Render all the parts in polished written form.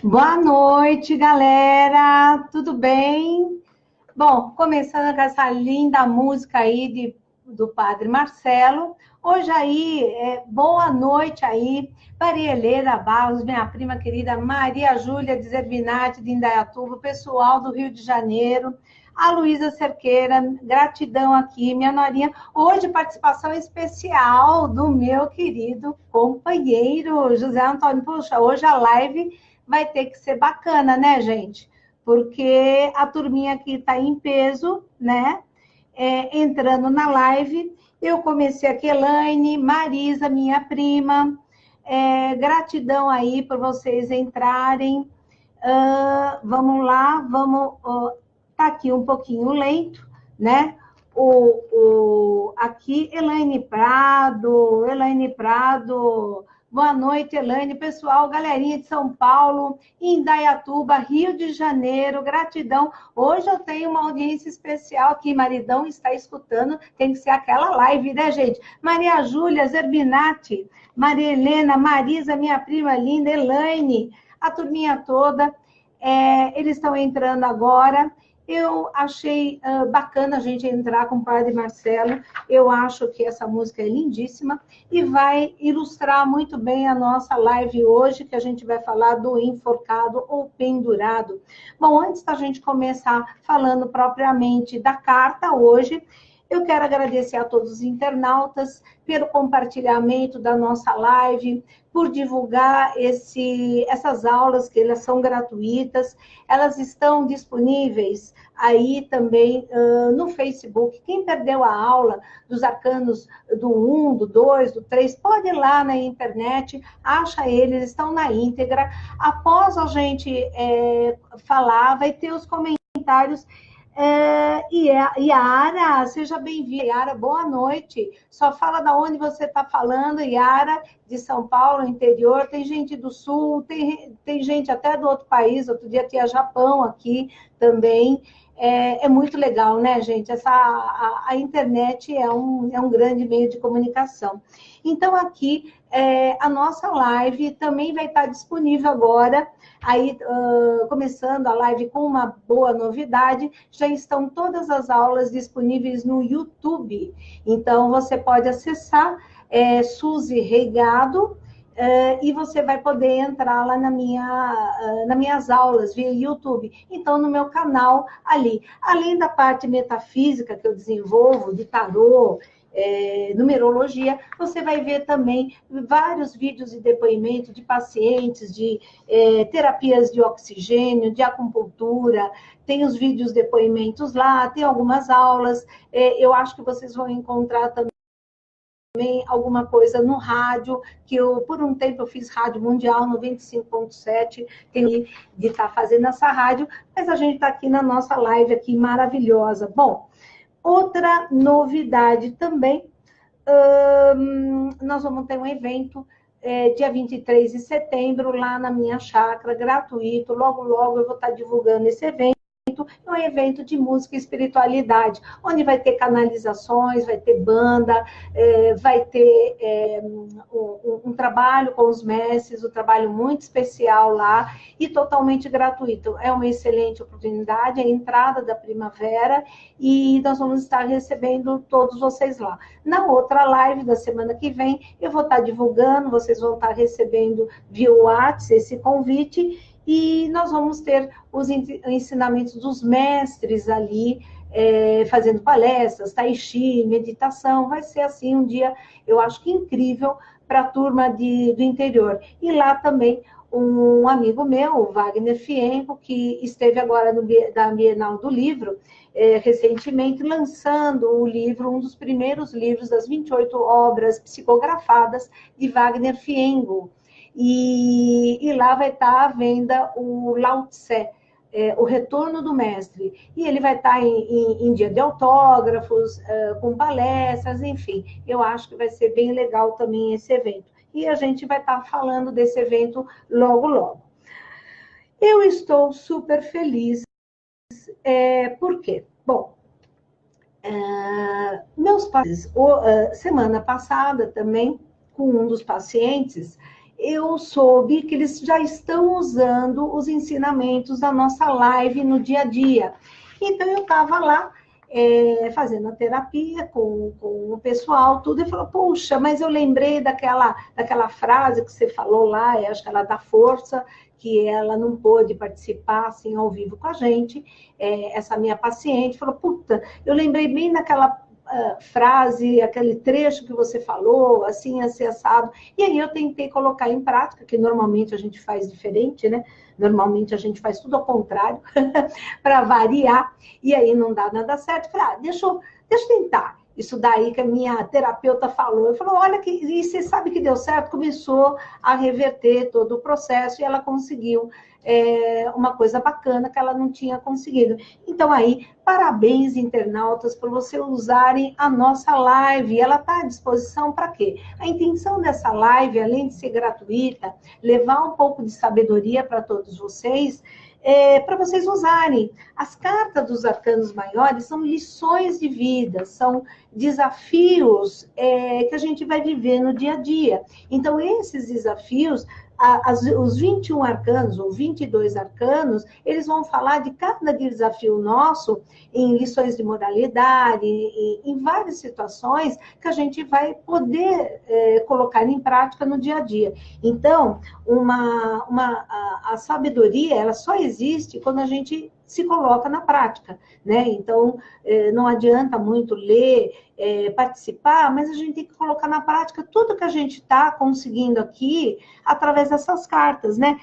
Boa noite, galera. Tudo bem? Bom, começando com essa linda música aí do Padre Marcelo. Hoje aí, boa noite aí, Maria Helena Barros, minha prima querida Maria Júlia de Zerbinati, de Indaiatuba, pessoal do Rio de Janeiro, a Luísa Cerqueira, gratidão aqui, minha norinha. Hoje, participação especial do meu querido companheiro José Antônio. Puxa, hoje a live vai ter que ser bacana, né, gente? Porque a turminha aqui está em peso, né? Entrando na live. Eu comecei aqui, Elaine, Marisa, minha prima. Gratidão aí por vocês entrarem. Vamos lá, vamos. Tá aqui um pouquinho lento, né? Aqui, Elaine Prado. Boa noite, Elaine, pessoal, galerinha de São Paulo, Indaiatuba, Rio de Janeiro, gratidão. Hoje eu tenho uma audiência especial aqui, maridão está escutando, tem que ser aquela live, né, gente? Maria Júlia, Zerbinati, Maria Helena, Marisa, minha prima linda, Elaine, a turminha toda, eles estão entrando agora. Eu achei bacana a gente entrar com o Padre Marcelo, eu acho que essa música é lindíssima, e vai ilustrar muito bem a nossa live hoje, que a gente vai falar do enforcado ou pendurado. Bom, antes da gente começar falando propriamente da carta hoje, eu quero agradecer a todos os internautas pelo compartilhamento da nossa live, por divulgar essas aulas, que elas são gratuitas, elas estão disponíveis aí também no Facebook. Quem perdeu a aula dos arcanos do 1, do 2, do 3, pode ir lá na internet, acha eles, estão na íntegra. Após a gente falar, vai ter os comentários. Yara, seja bem-vinda. Yara, boa noite. Só fala da onde você está falando, Yara, de São Paulo, interior. Tem gente do Sul, tem gente até do outro país. Outro dia tinha Japão aqui também. É muito legal, né, gente? A internet é um grande meio de comunicação. Então, aqui, a nossa live também vai estar disponível agora. Aí, começando a live com uma boa novidade, já estão todas as aulas disponíveis no YouTube. Então, você pode acessar Suzy Reigado, e você vai poder entrar lá nas minhas aulas via YouTube. Então, no meu canal ali. Além da parte metafísica que eu desenvolvo, de tarô, numerologia, você vai ver também vários vídeos de depoimento de pacientes, de terapias de oxigênio, de acupuntura, tem os vídeos depoimentos lá, tem algumas aulas, eu acho que vocês vão encontrar também alguma coisa no rádio, que eu, por um tempo, eu fiz Rádio Mundial 95.7, tenho de estar fazendo essa rádio, mas a gente está aqui na nossa live aqui maravilhosa. Bom, outra novidade também, nós vamos ter um evento dia 23 de setembro, lá na minha chácara, gratuito, logo, logo eu vou estar divulgando esse evento. É um evento de música e espiritualidade, onde vai ter canalizações, vai ter banda, vai ter um trabalho com os mestres, um trabalho muito especial lá e totalmente gratuito. É uma excelente oportunidade, é a entrada da primavera e nós vamos estar recebendo todos vocês lá. Na outra live da semana que vem, eu vou estar divulgando, vocês vão estar recebendo via WhatsApp esse convite e nós vamos ter os ensinamentos dos mestres ali, fazendo palestras, tai chi, meditação. Vai ser assim um dia, eu acho que incrível, para a turma do interior. E lá também um amigo meu, o Wagner Fienco, que esteve agora da Bienal do Livro, recentemente lançando o livro, um dos primeiros livros das 28 obras psicografadas de Wagner Fiengo. E lá vai estar à venda o Lao Tse, o Retorno do Mestre. E ele vai estar em dia de autógrafos, com palestras, enfim. Eu acho que vai ser bem legal também esse evento. E a gente vai estar falando desse evento logo, logo. Eu estou super feliz. Por quê? Bom, meus pacientes, semana passada também, com um dos pacientes, eu soube que eles já estão usando os ensinamentos da nossa live no dia a dia. Então, eu estava lá, fazendo a terapia com o pessoal, tudo, e falou, puxa, mas eu lembrei daquela frase que você falou lá, acho que ela dá força, que ela não pôde participar, assim, ao vivo com a gente, essa minha paciente, falou, puta, eu lembrei bem daquela frase, aquele trecho que você falou, assim, assado. E aí eu tentei colocar em prática, que normalmente a gente faz diferente, né? Normalmente a gente faz tudo ao contrário, para variar, e aí não dá nada certo. Falei, deixa eu tentar. Isso daí que a minha terapeuta falou. Eu falei, olha, e você sabe que deu certo? Começou a reverter todo o processo e ela conseguiu uma coisa bacana que ela não tinha conseguido. Então, aí, parabéns, internautas, por vocês usarem a nossa live. Ela está à disposição para quê? A intenção dessa live, além de ser gratuita, levar um pouco de sabedoria para todos vocês, para vocês usarem. As cartas dos arcanos maiores são lições de vida, são desafios que a gente vai viver no dia a dia. Então, esses desafios, os 21 arcanos, ou 22 arcanos, eles vão falar de cada desafio nosso em lições de moralidade, em várias situações que a gente vai poder colocar em prática no dia a dia. Então, a sabedoria, ela só existe quando a gente se coloca na prática, né? Então, não adianta muito ler, participar, mas a gente tem que colocar na prática tudo que a gente está conseguindo aqui através dessas cartas, né?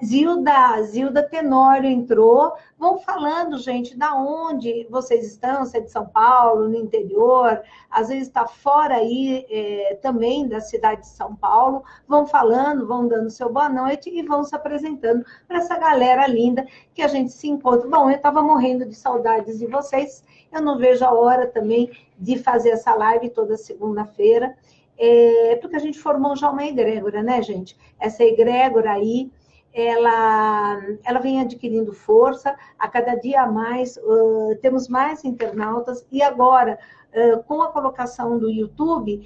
Zilda Tenório entrou. Vão falando, gente, da onde vocês estão, se é de São Paulo, no interior, às vezes está fora aí também da cidade de São Paulo. Vão falando, vão dando seu boa noite e vão se apresentando para essa galera linda que a gente se encontra. Bom, eu estava morrendo de saudades de vocês, eu não vejo a hora também de fazer essa live toda segunda-feira, porque a gente formou já uma egrégora, né, gente? Essa egrégora aí, ela vem adquirindo força, a cada dia a mais, temos mais internautas, e agora, com a colocação do YouTube,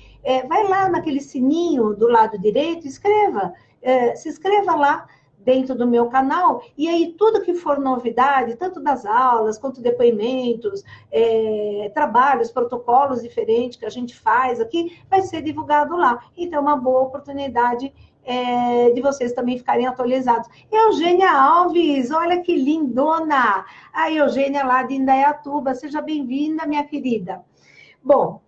vai lá naquele sininho do lado direito, se inscreva lá dentro do meu canal, e aí tudo que for novidade, tanto das aulas, quanto depoimentos, trabalhos, protocolos diferentes que a gente faz aqui, vai ser divulgado lá. Então, é uma boa oportunidade de vocês também ficarem atualizados. Eugênia Alves, olha que lindona! A Eugênia lá de Indaiatuba, seja bem-vinda, minha querida. Bom,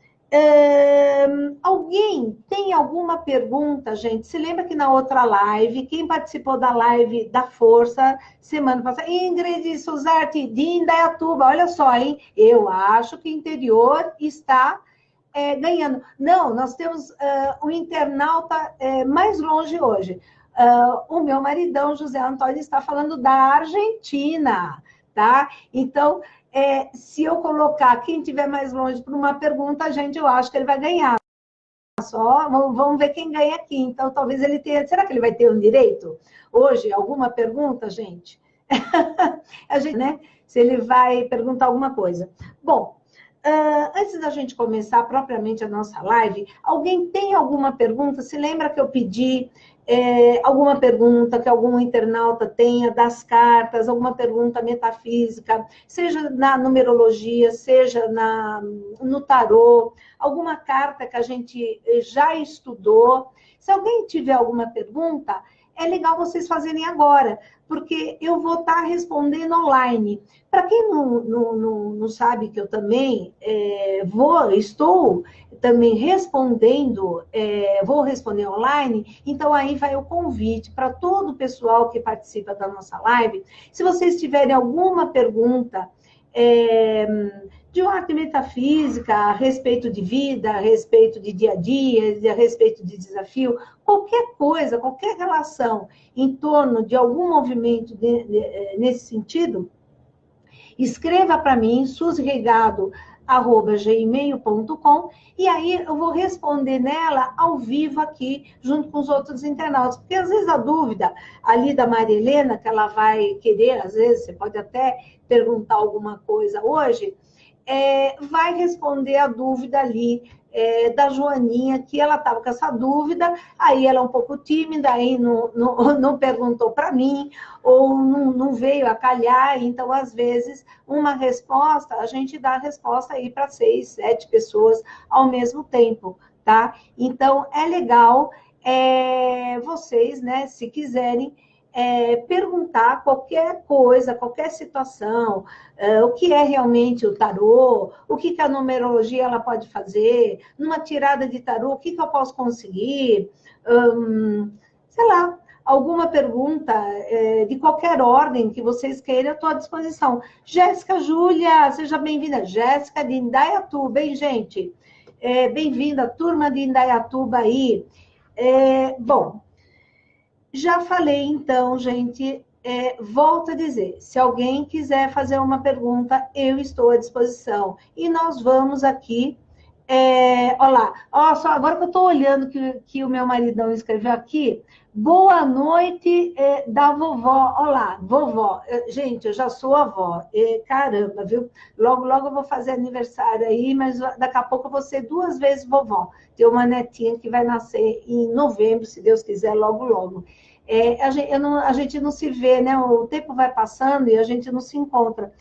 alguém tem alguma pergunta, gente? Se lembra que na outra live, quem participou da live da Força, semana passada, Ingrid Suzarte de Indaiatuba, olha só, hein? Eu acho que o interior está ganhando. Não, nós temos um internauta mais longe hoje. O meu maridão, José Antônio, está falando da Argentina, tá? Então, se eu colocar quem estiver mais longe para uma pergunta, gente, eu acho que ele vai ganhar. Só vamos ver quem ganha aqui. Então, talvez ele tenha... Será que ele vai ter um direito? Hoje, alguma pergunta, gente? A gente, né? Se ele vai perguntar alguma coisa. Bom, antes da gente começar propriamente a nossa live, alguém tem alguma pergunta? Se lembra que eu pedi alguma pergunta que algum internauta tenha das cartas, alguma pergunta metafísica, seja na numerologia, seja no tarô, alguma carta que a gente já estudou. Se alguém tiver alguma pergunta, é legal vocês fazerem agora, porque eu vou estar respondendo online. Para quem não sabe que eu também estou também respondendo, vou responder online, então aí vai o convite para todo o pessoal que participa da nossa live. Se vocês tiverem alguma pergunta de uma arte metafísica, a respeito de vida, a respeito de dia a dia, a respeito de desafio, qualquer coisa, qualquer relação em torno de algum movimento nesse sentido, escreva para mim, susregado@gmail.com, e aí eu vou responder nela ao vivo aqui, junto com os outros internautas, porque às vezes a dúvida ali da Maria Helena, que ela vai querer, às vezes você pode até perguntar alguma coisa hoje, vai responder a dúvida ali da Joaninha, que ela estava com essa dúvida, aí ela é um pouco tímida, aí não perguntou para mim, ou não veio a calhar, então, às vezes, uma resposta, a gente dá a resposta aí para 6, 7 pessoas ao mesmo tempo, tá? Então, é legal vocês, né, se quiserem, perguntar qualquer coisa, qualquer situação, o que é realmente o tarô, o que a numerologia ela pode fazer, numa tirada de tarô, o que eu posso conseguir, sei lá, alguma pergunta de qualquer ordem que vocês queiram, eu estou à disposição. Jéssica Júlia, seja bem-vinda. Jéssica de Indaiatuba, hein, gente? Bem-vinda, turma de Indaiatuba aí. Bom, já falei, então, gente, volto a dizer, se alguém quiser fazer uma pergunta, eu estou à disposição. E nós vamos aqui, olá, só agora que eu estou olhando que o meu maridão escreveu aqui, boa noite da vovó, olá, vovó, gente, eu já sou avó, caramba, viu? Logo, logo eu vou fazer aniversário aí, mas daqui a pouco eu vou ser 2 vezes vovó. Tem uma netinha que vai nascer em novembro, se Deus quiser, logo, logo. A gente não se vê, né? O tempo vai passando e a gente não se encontra.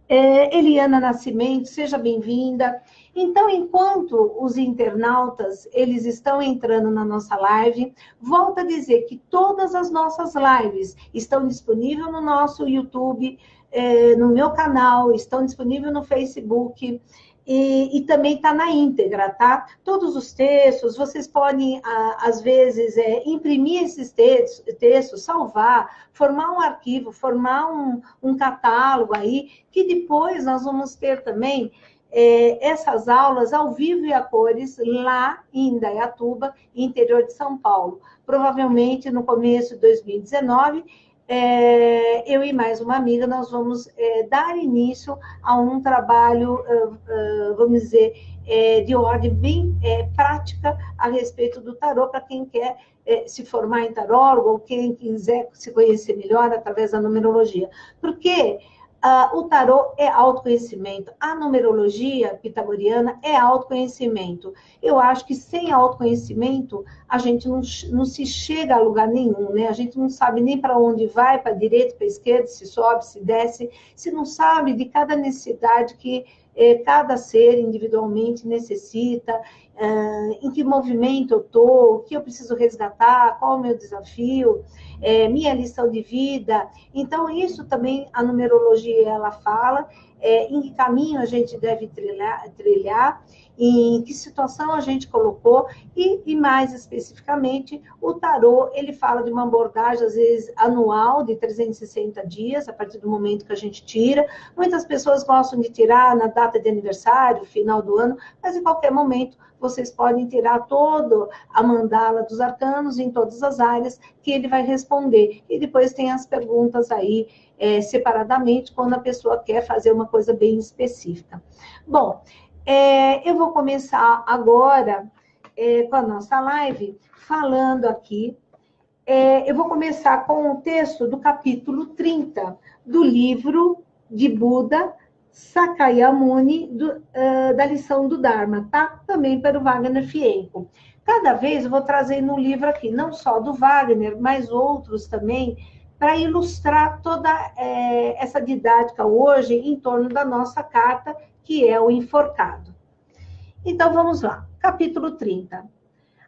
Eliana Nascimento, seja bem-vinda. Então, enquanto os internautas eles estão entrando na nossa live, volto a dizer que todas as nossas lives estão disponíveis no nosso YouTube, no meu canal, estão disponíveis no Facebook, e também está na íntegra, tá? Todos os textos, vocês podem, às vezes, imprimir esses textos, salvar, formar um arquivo, formar um catálogo aí, que depois nós vamos ter também essas aulas ao vivo e a cores lá em Indaiatuba, interior de São Paulo. Provavelmente no começo de 2019, eu e mais uma amiga, nós vamos dar início a um trabalho, vamos dizer, de ordem bem prática a respeito do tarô, para quem quer se formar em tarólogo, ou quem quiser se conhecer melhor através da numerologia. Porque o tarô é autoconhecimento, a numerologia pitagoriana é autoconhecimento. Eu acho que sem autoconhecimento, a gente não se chega a lugar nenhum, né? A gente não sabe nem para onde vai, para a direita, para a esquerda, se sobe, se desce, se não sabe de cada necessidade que cada ser individualmente necessita, em que movimento eu estou, o que eu preciso resgatar, qual é o meu desafio, minha lição de vida. Então, isso também a numerologia ela fala, em que caminho a gente deve trilhar, em que situação a gente colocou, e mais especificamente, o tarô, ele fala de uma abordagem, às vezes, anual, de 360 dias, a partir do momento que a gente tira. Muitas pessoas gostam de tirar na data de aniversário, final do ano, mas em qualquer momento vocês podem tirar toda a mandala dos arcanos em todas as áreas que ele vai responder. E depois tem as perguntas aí, separadamente, quando a pessoa quer fazer uma coisa bem específica. Bom, eu vou começar agora com a nossa live, falando aqui. Eu vou começar com o texto do capítulo 30 do livro de Buda Sakyamuni, da lição do Dharma, tá? Também para o Wagner Fienco. Cada vez eu vou trazer no livro aqui, não só do Wagner, mas outros também, para ilustrar toda essa didática hoje em torno da nossa carta, que é o enforcado. Então, vamos lá. Capítulo 30.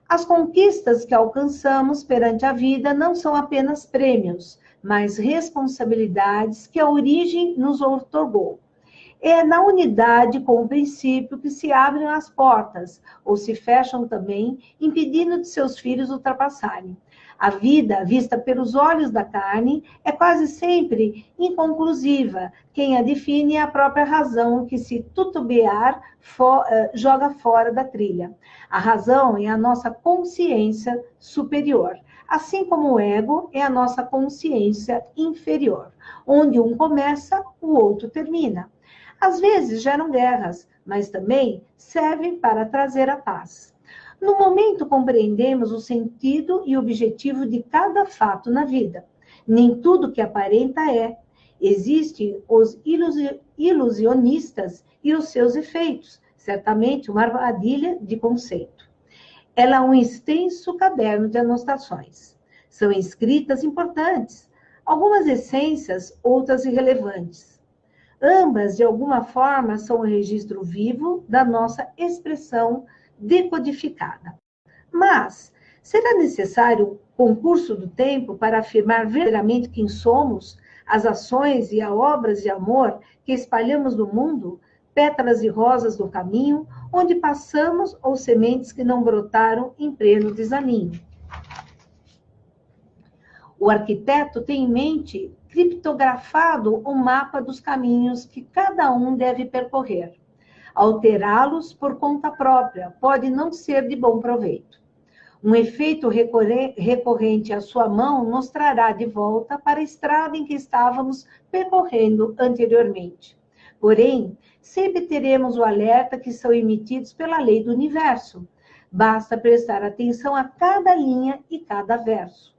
As conquistas que alcançamos perante a vida não são apenas prêmios, mas responsabilidades que a origem nos outorgou. É na unidade com o princípio que se abrem as portas, ou se fecham também, impedindo de seus filhos ultrapassarem. A vida, vista pelos olhos da carne, é quase sempre inconclusiva. Quem a define é a própria razão, que, se titubear, joga fora da trilha. A razão é a nossa consciência superior, assim como o ego é a nossa consciência inferior. Onde um começa, o outro termina. Às vezes geram guerras, mas também servem para trazer a paz. No momento, compreendemos o sentido e objetivo de cada fato na vida. Nem tudo que aparenta é. Existem os ilusionistas e os seus efeitos, certamente uma armadilha de conceito. Ela é um extenso caderno de anotações. São escritas importantes, algumas essências, outras irrelevantes. Ambas, de alguma forma, são um registro vivo da nossa expressão decodificada. Mas, será necessário o concurso do tempo para afirmar verdadeiramente quem somos, as ações e as obras de amor que espalhamos no mundo, pétalas e rosas do caminho, onde passamos ou sementes que não brotaram em pleno desalinho? O arquiteto tem em mente criptografado o mapa dos caminhos que cada um deve percorrer. Alterá-los por conta própria pode não ser de bom proveito. Um efeito recorrente à sua mão nos trará de volta para a estrada em que estávamos percorrendo anteriormente. Porém, sempre teremos o alerta que são emitidos pela lei do universo. Basta prestar atenção a cada linha e cada verso,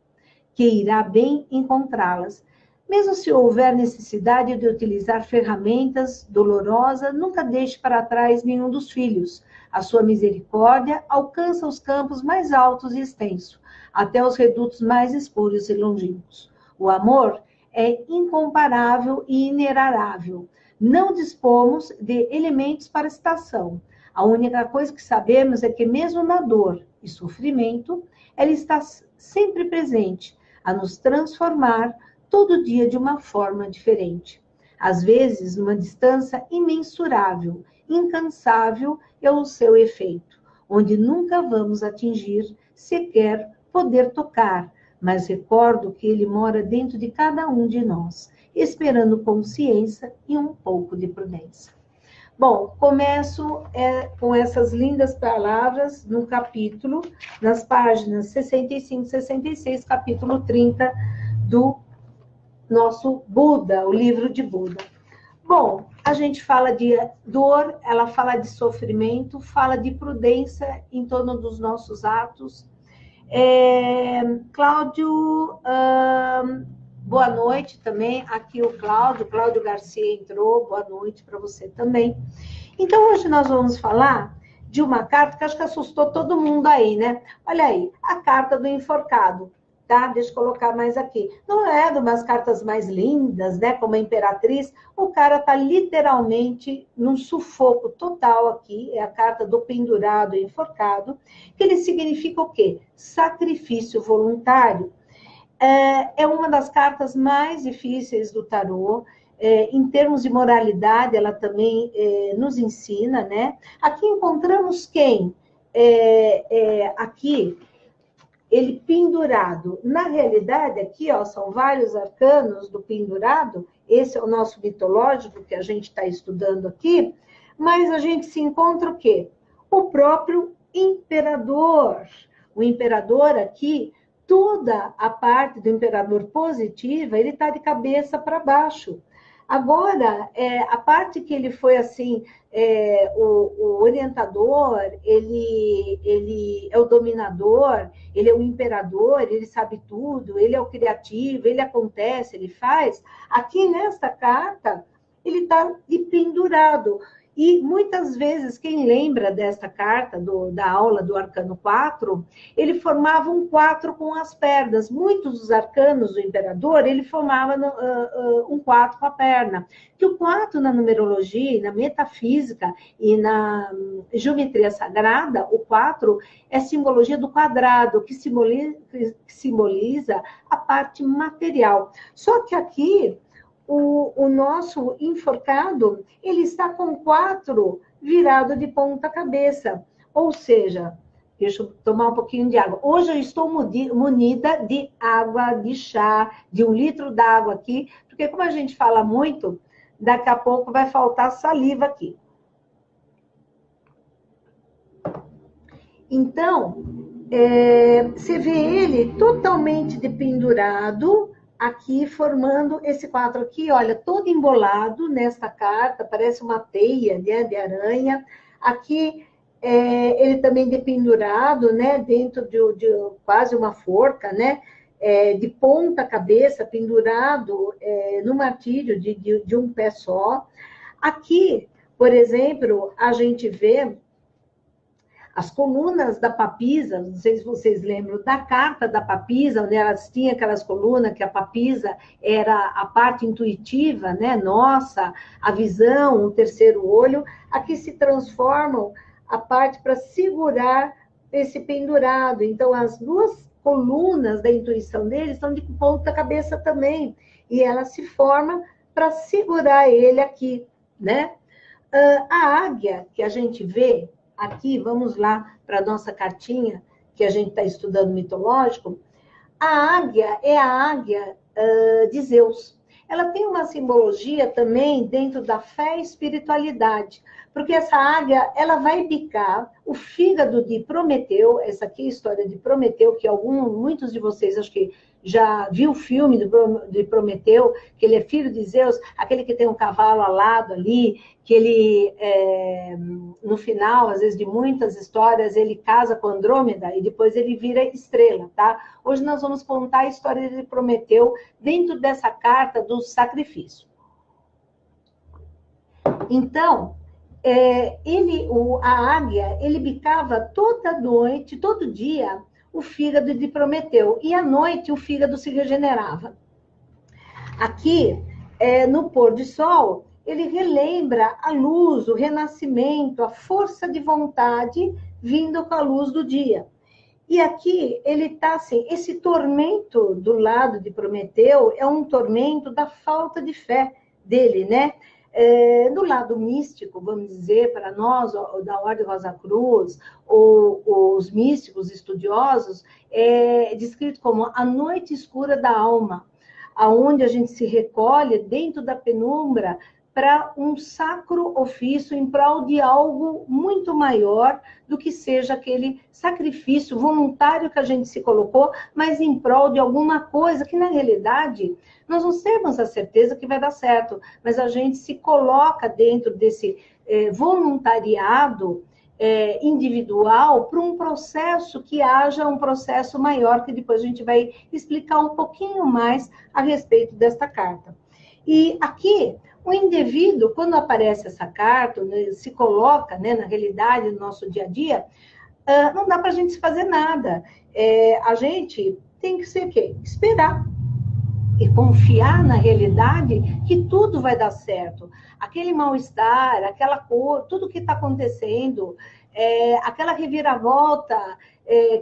que irá bem encontrá-las. Mesmo se houver necessidade de utilizar ferramentas dolorosas, nunca deixe para trás nenhum dos filhos. A sua misericórdia alcança os campos mais altos e extensos, até os redutos mais escuros e longínquos. O amor é incomparável e inerável. Não dispomos de elementos para estação. A única coisa que sabemos é que mesmo na dor e sofrimento, ela está sempre presente, a nos transformar todo dia de uma forma diferente. Às vezes, numa distância imensurável, incansável é o seu efeito, onde nunca vamos atingir, sequer poder tocar, mas recordo que ele mora dentro de cada um de nós, esperando consciência e um pouco de prudência. Bom, começo com essas lindas palavras no capítulo, nas páginas 65 e 66, capítulo 30 do nosso Buda, o livro de Buda. Bom, a gente fala de dor, ela fala de sofrimento, fala de prudência em torno dos nossos atos. Cláudio, boa noite também. Aqui o Cláudio Garcia entrou, boa noite para você também. Então, hoje nós vamos falar de uma carta que acho que assustou todo mundo aí, né? Olha aí, a carta do enforcado. Tá? Deixa eu colocar mais aqui. Não é de umas cartas mais lindas, né? Como a Imperatriz. O cara está literalmente num sufoco total aqui. É a carta do pendurado e enforcado. Que ele significa o quê? Sacrifício voluntário. É uma das cartas mais difíceis do tarô. Em termos de moralidade, ela também nos ensina, né? Aqui encontramos quem? Aqui... ele pendurado. Na realidade, aqui, ó, são vários arcanos do pendurado. Esse é o nosso mitológico que a gente está estudando aqui. Mas a gente se encontra o quê? O próprio imperador. O imperador aqui, toda a parte do imperador positiva, ele está de cabeça para baixo. Agora, a parte que ele foi assim, o orientador, ele é o dominador, ele é o imperador, ele sabe tudo, ele é o criativo, ele acontece, ele faz. Aqui nesta carta, ele está de pendurado. E muitas vezes, quem lembra desta carta, da aula do Arcano 4, ele formava um 4 com as pernas. Muitos dos arcanos do imperador, ele formava um 4 com a perna. Que o 4 na numerologia, na metafísica e na geometria sagrada, o 4 é simbologia do quadrado, que simboliza a parte material. Só que aqui... O nosso enforcado, ele está com 4 virado de ponta cabeça. Ou seja, deixa eu tomar um pouquinho de água. Hoje eu estou munida de água, de chá, de 1 litro d'água aqui, porque como a gente fala muito, daqui a pouco vai faltar saliva aqui. Então, você vê ele totalmente dependurado, aqui formando esse 4 aqui, olha, todo embolado nesta carta, parece uma teia, né, de aranha. Aqui, ele também dependurado, né, dentro de quase uma forca, né, de ponta cabeça, pendurado no martírio de um pé só. Aqui, Por exemplo, a gente vê as colunas da papisa, não sei se vocês lembram da carta da papisa, onde elas tinham aquelas colunas que a papisa era a parte intuitiva, né, nossa, a visão, o terceiro olho, aqui se transformam a parte para segurar esse pendurado. Então, as duas colunas da intuição dele estão de ponta cabeça também, e ela se forma para segurar ele aqui, né? A águia que a gente vê aqui, vamos lá para a nossa cartinha, que a gente está estudando mitológico, a águia é a águia de Zeus. Ela tem uma simbologia também dentro da fé e espiritualidade, porque essa águia, ela vai bicar o fígado de Prometeu, essa aqui é a história de Prometeu, que muitos de vocês acho que já viu o filme de Prometeu, que ele é filho de Zeus, aquele que tem um cavalo alado ali, que ele, no final, às vezes de muitas histórias, ele casa com Andrômeda e depois ele vira estrela, tá? Hoje nós vamos contar a história de Prometeu dentro dessa carta do sacrifício. Então, a águia, ele bicava toda noite, todo dia, o fígado de Prometeu. E à noite o fígado se regenerava. Aqui, no pôr do sol, ele relembra a luz, o renascimento, a força de vontade vindo com a luz do dia. E aqui ele está assim, esse tormento do lado de Prometeu é um tormento da falta de fé dele, né? Do lado místico, vamos dizer, para nós, da Ordem Rosa Cruz, ou os místicos estudiosos, é descrito como a noite escura da alma, aonde a gente se recolhe dentro da penumbra para um sacro ofício em prol de algo muito maior do que seja aquele sacrifício voluntário que a gente se colocou, mas em prol de alguma coisa que, na realidade, nós não temos a certeza que vai dar certo, mas a gente se coloca dentro desse voluntariado individual para um processo que haja um processo maior, que depois a gente vai explicar um pouquinho mais a respeito desta carta. E aqui, o indevido, quando aparece essa carta, se coloca, né, na realidade, no nosso dia a dia, não dá para a gente fazer nada. A gente tem que ser o quê? Esperar. E confiar na realidade que tudo vai dar certo. Aquele mal-estar, aquela cor, tudo que está acontecendo, aquela reviravolta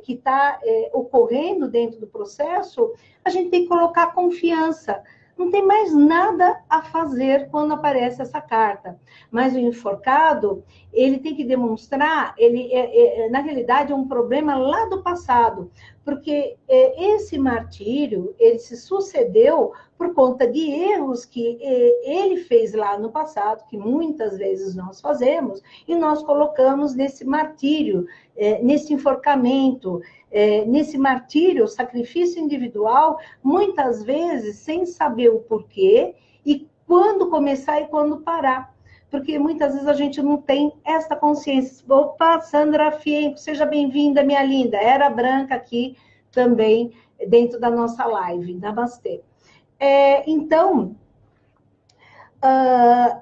que está ocorrendo dentro do processo, a gente tem que colocar confiança. Não tem mais nada a fazer quando aparece essa carta. Mas o enforcado, ele tem que demonstrar, na realidade, é um problema lá do passado, porque esse martírio, ele se sucedeu por conta de erros que ele fez lá no passado, que muitas vezes nós fazemos, e nós colocamos nesse martírio, nesse enforcamento, nesse martírio, sacrifício individual, muitas vezes sem saber o porquê e quando começar e quando parar. Porque muitas vezes a gente não tem essa consciência. Opa, Sandra Fienco, seja bem-vinda, minha linda. Era Branca aqui também dentro da nossa live. Namastê. Então,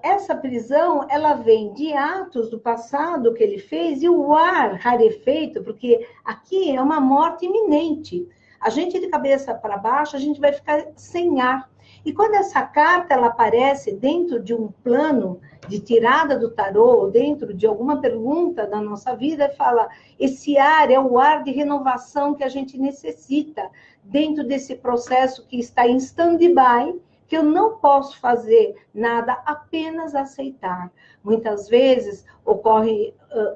essa prisão, ela vem de atos do passado que ele fez e o ar rarefeito, porque aqui é uma morte iminente. A gente de cabeça para baixo, a gente vai ficar sem ar. E quando essa carta ela aparece dentro de um plano de tirada do tarô, ou dentro de alguma pergunta da nossa vida, fala, esse ar é o ar de renovação que a gente necessita dentro desse processo que está em stand-by, que eu não posso fazer nada, apenas aceitar. Muitas vezes ocorrem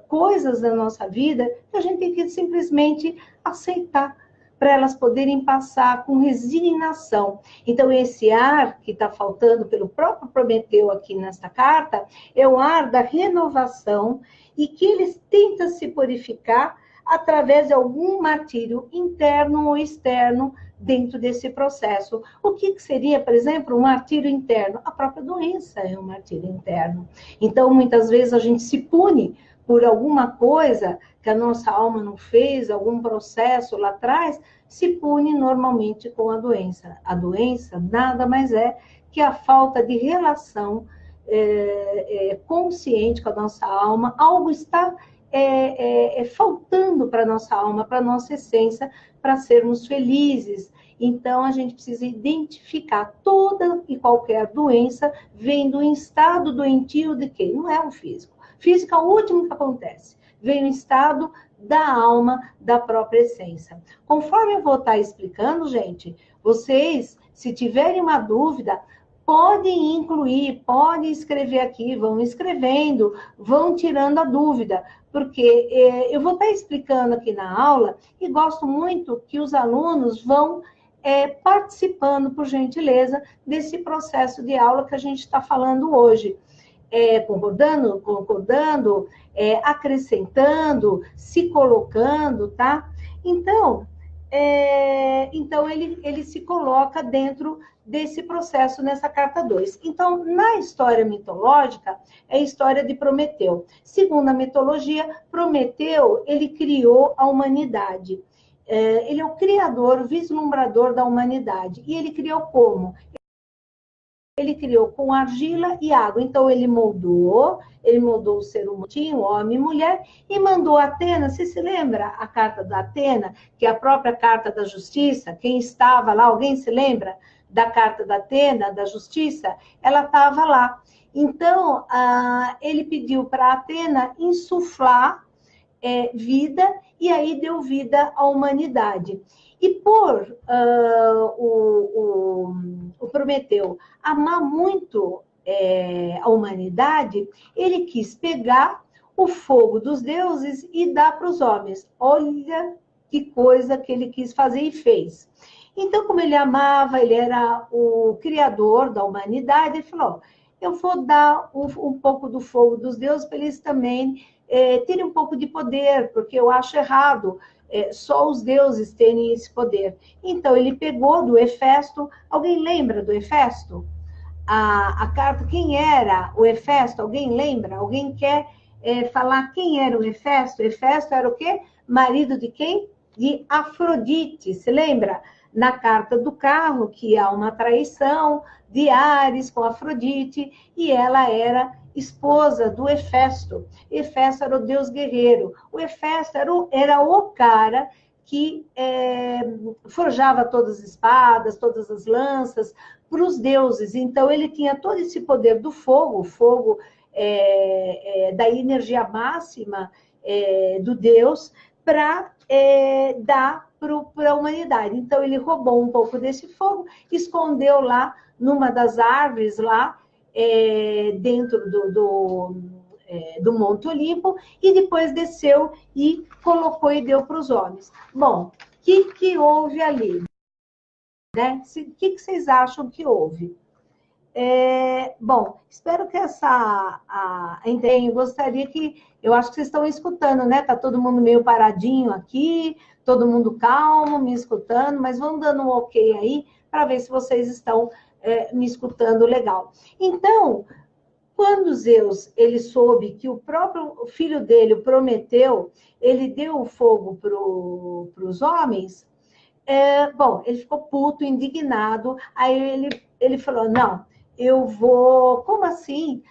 coisas na nossa vida que a gente tem que simplesmente aceitar, para elas poderem passar com resignação. Então, esse ar que está faltando pelo próprio Prometeu aqui nesta carta, é o ar da renovação e que eles tentam se purificar através de algum martírio interno ou externo dentro desse processo. O que seria, por exemplo, um martírio interno? A própria doença é um martírio interno. Então, muitas vezes a gente se pune por alguma coisa que a nossa alma não fez, algum processo lá atrás, se pune normalmente com a doença. A doença nada mais é que a falta de relação consciente com a nossa alma, algo está faltando para a nossa alma, para a nossa essência, para sermos felizes. Então, a gente precisa identificar toda e qualquer doença vem do estado doentio de quem? Não é o físico. Físico é o último que acontece. Vem o estado da alma, da própria essência. Conforme eu vou estar explicando, gente, vocês, se tiverem uma dúvida, podem incluir, podem escrever aqui, vão escrevendo, vão tirando a dúvida, porque eu vou estar explicando aqui na aula e gosto muito que os alunos vão participando, por gentileza, desse processo de aula que a gente está falando hoje. Concordando, acrescentando, se colocando, tá? Então, ele se coloca dentro desse processo nessa carta 2. Então, na história mitológica, é a história de Prometeu. Segundo a mitologia, Prometeu, ele criou a humanidade. Ele é o criador, o vislumbrador da humanidade. E ele criou como? Ele criou com argila e água. Então, ele moldou o ser humano, homem e mulher, e mandou a Atena. Você se lembra a carta da Atena, que é a própria carta da justiça? Quem estava lá, alguém se lembra da carta da Atena, da justiça? Ela estava lá. Então, ele pediu para Atena insuflar vida, e aí deu vida à humanidade. E por o Prometeu amar muito a humanidade, ele quis pegar o fogo dos deuses e dar para os homens. Olha que coisa que ele quis fazer e fez. Então, como ele amava, ele era o criador da humanidade, ele falou, eu vou dar um pouco do fogo dos deuses para eles também terem um pouco de poder, porque eu acho errado só os deuses terem esse poder. Então, ele pegou do Hefesto. Alguém lembra do Hefesto? A carta, quem era o Hefesto? Alguém lembra? Alguém quer falar quem era o Hefesto? O Hefesto era o quê? Marido de quem? De Afrodite. Se lembra? Na carta do carro, que há uma traição de Ares com Afrodite, e ela era esposa do Hefesto. Hefesto era o deus guerreiro. O Hefesto era o cara que forjava todas as espadas, todas as lanças para os deuses. Então, ele tinha todo esse poder do fogo, o fogo da energia máxima do deus, para dar para a humanidade. Então, ele roubou um pouco desse fogo, escondeu lá numa das árvores lá, dentro do Monte Olimpo, e depois desceu e colocou e deu para os homens. Bom, o que houve ali? Né? O que vocês acham que houve? Bom, espero que eu gostaria que, eu acho que vocês estão escutando, né? Tá todo mundo meio paradinho aqui, todo mundo calmo, me escutando, mas vamos dando um ok aí, para ver se vocês estão me escutando legal. Então, quando Zeus ele soube que o próprio filho dele, o Prometeu, ele deu o fogo para os homens, bom, ele ficou puto, indignado, aí ele falou, não, eu vou, como assim?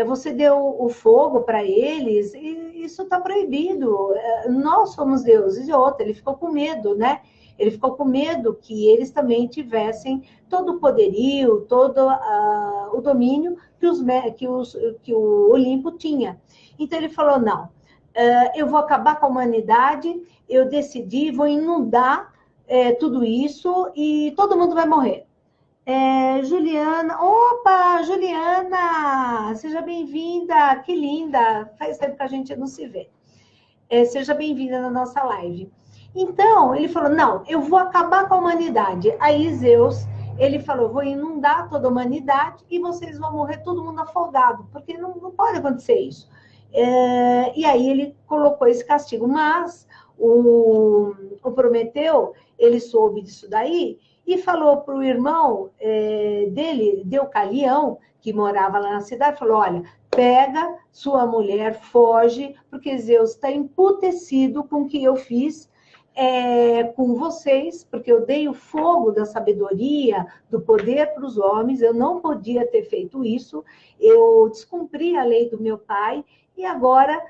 Você deu o fogo para eles? E isso está proibido, nós somos deuses. E outra, ele ficou com medo, né? Ele ficou com medo que eles também tivessem todo o poderio, todo o domínio que o Olimpo tinha. Então ele falou, não, eu vou acabar com a humanidade, eu decidi, vou inundar tudo isso e todo mundo vai morrer. Juliana, opa, Juliana, seja bem-vinda, que linda, faz tempo que a gente não se vê. Seja bem-vinda na nossa live. Então, ele falou, não, eu vou acabar com a humanidade. Aí Zeus, ele falou, vou inundar toda a humanidade e vocês vão morrer todo mundo afogado, porque não pode acontecer isso. E aí ele colocou esse castigo, mas o Prometeu, ele soube disso daí e falou para o irmão dele, Deucalião, que morava lá na cidade, falou, olha, pega sua mulher, foge, porque Zeus está emputecido com o que eu fiz, com vocês, porque eu dei o fogo da sabedoria, do poder para os homens, eu não podia ter feito isso, eu descumpri a lei do meu pai, e agora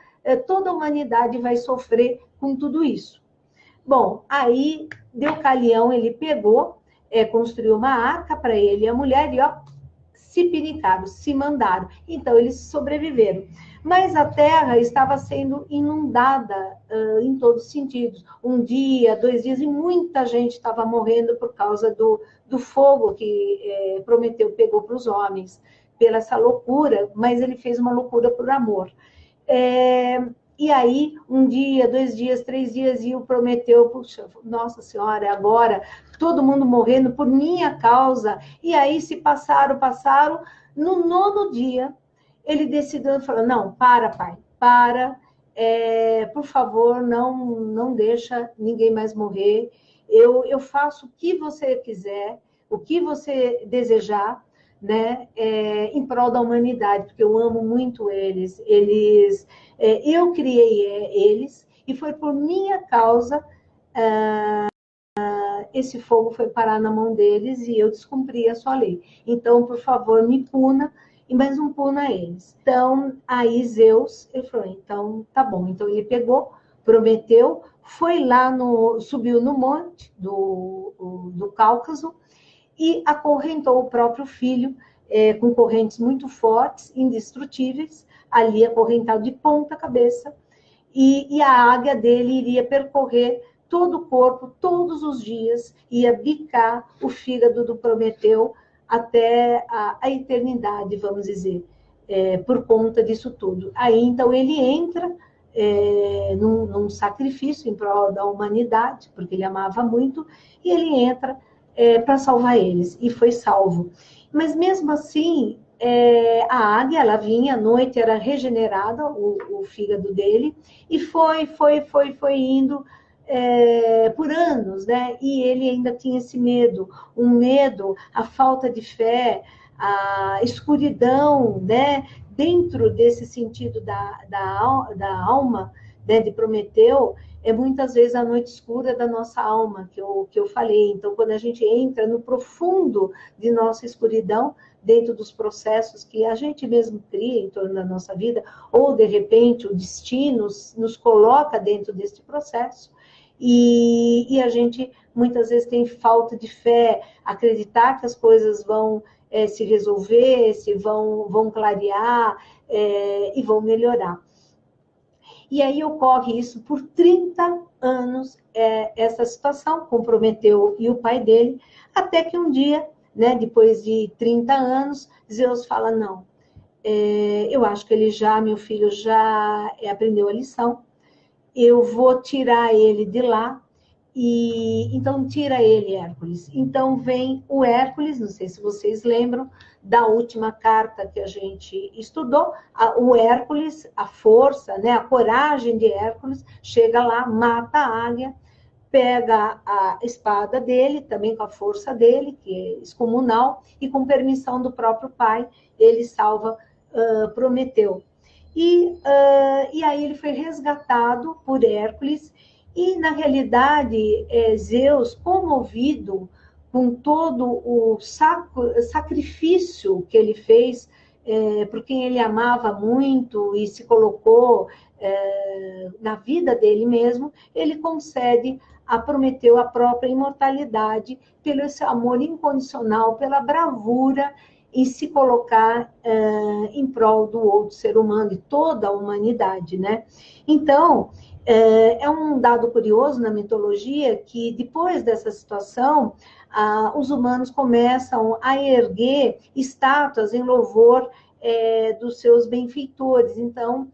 toda a humanidade vai sofrer com tudo isso. Bom, aí Deucalião, ele pegou, construiu uma arca para ele e a mulher, e ó, se pinicaram, se mandaram. Então, eles sobreviveram. Mas a terra estava sendo inundada em todos os sentidos. Um dia, 2 dias, e muita gente estava morrendo por causa do fogo que Prometeu pegou para os homens, pela essa loucura, mas ele fez uma loucura por amor. E aí, 1 dia, 2 dias, 3 dias, e o Prometeu, puxa, Nossa Senhora, agora todo mundo morrendo por minha causa. E aí se passaram. No 9º dia, ele decidiu, falou, não, pai, para, por favor, não deixa ninguém mais morrer, eu faço o que você quiser, o que você desejar, né, em prol da humanidade, porque eu amo muito eles, eu criei eles, e foi por minha causa esse fogo foi parar na mão deles e eu descumpri a sua lei. Então, por favor, me puna, mas não puna eles. Então, aí Zeus, ele falou, então, tá bom. Então, ele pegou, Prometeu, foi lá, subiu no monte do Cáucaso e acorrentou o próprio filho com correntes muito fortes, indestrutíveis, ali acorrentado de ponta cabeça, e a águia dele iria percorrer todo o corpo, todos os dias, ia bicar o fígado do Prometeu até a eternidade, vamos dizer, por conta disso tudo. Aí, então, ele entra num sacrifício em prol da humanidade, porque ele amava muito, e ele entra para salvar eles, e foi salvo. Mas, mesmo assim, a águia, ela vinha à noite, era regenerada, o fígado dele, e foi indo por anos, né? E ele ainda tinha esse medo, a falta de fé, a escuridão, né? Dentro desse sentido da alma, né? De Prometeu, muitas vezes a noite escura da nossa alma, que eu falei. Então, quando a gente entra no profundo de nossa escuridão, dentro dos processos que a gente mesmo cria em torno da nossa vida, ou, de repente, o destino nos coloca dentro deste processo, e a gente muitas vezes tem falta de fé, acreditar que as coisas vão se resolver, vão clarear e vão melhorar. E aí ocorre isso por 30 anos, essa situação, com Prometeu e o pai dele, até que um dia, né, depois de 30 anos, Zeus fala, não, eu acho que meu filho já aprendeu a lição, eu vou tirar ele de lá, e então tira ele, Hércules. Então vem o Hércules, não sei se vocês lembram da última carta que a gente estudou, o Hércules, a força, né, a coragem de Hércules, chega lá, mata a águia, pega a espada dele, também com a força dele, que é excomunal, e com permissão do próprio pai, ele salva Prometeu. E aí ele foi resgatado por Hércules, e na realidade Zeus, comovido com todo o sacrifício que ele fez por quem ele amava muito e se colocou na vida dele mesmo, ele concede a Prometeu a própria imortalidade pelo esse amor incondicional, pela bravura em se colocar em prol do outro ser humano e toda a humanidade, né? Então, é um dado curioso na mitologia que depois dessa situação, os humanos começam a erguer estátuas em louvor dos seus benfeitores. Então,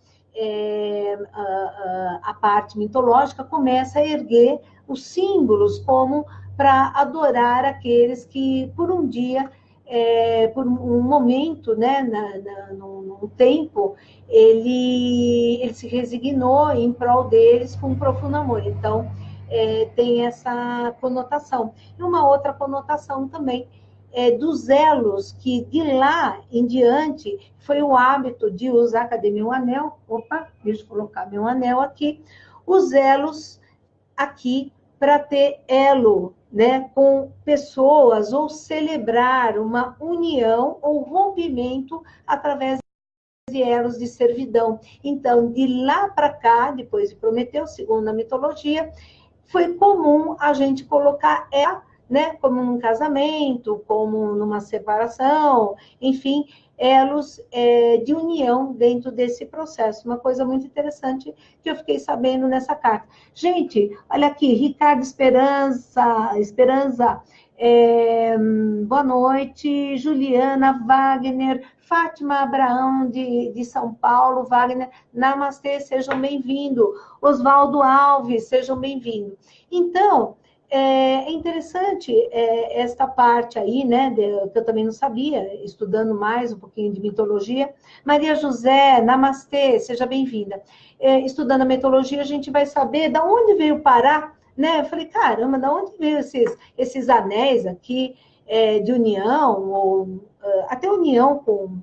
a parte mitológica começa a erguer os símbolos como para adorar aqueles que, por um dia, por um momento, né, num tempo, ele se resignou em prol deles com um profundo amor. Então, tem essa conotação. E uma outra conotação também dos elos, que de lá em diante foi o hábito de usar, cadê meu anel? Opa, deixa eu colocar meu anel aqui. Os elos aqui para ter elo, né, com pessoas, ou celebrar uma união ou rompimento através de elos de servidão. Então, de lá para cá, depois de Prometeu, segundo a mitologia, foi comum a gente colocar ela, né, como num casamento, como numa separação, enfim, elos de união dentro desse processo. Uma coisa muito interessante que eu fiquei sabendo nessa carta. Gente, olha aqui, Ricardo Esperança, boa noite, Juliana Wagner, Fátima Abraão de São Paulo, Wagner, namastê, sejam bem-vindos. Oswaldo Alves, sejam bem-vindos. Então, é interessante esta parte aí, né, que eu também não sabia, estudando mais um pouquinho de mitologia. Maria José, namastê, seja bem-vinda. Estudando a mitologia, a gente vai saber de onde veio parar, né? Eu falei, caramba, de onde veio esses anéis aqui de união, ou até união com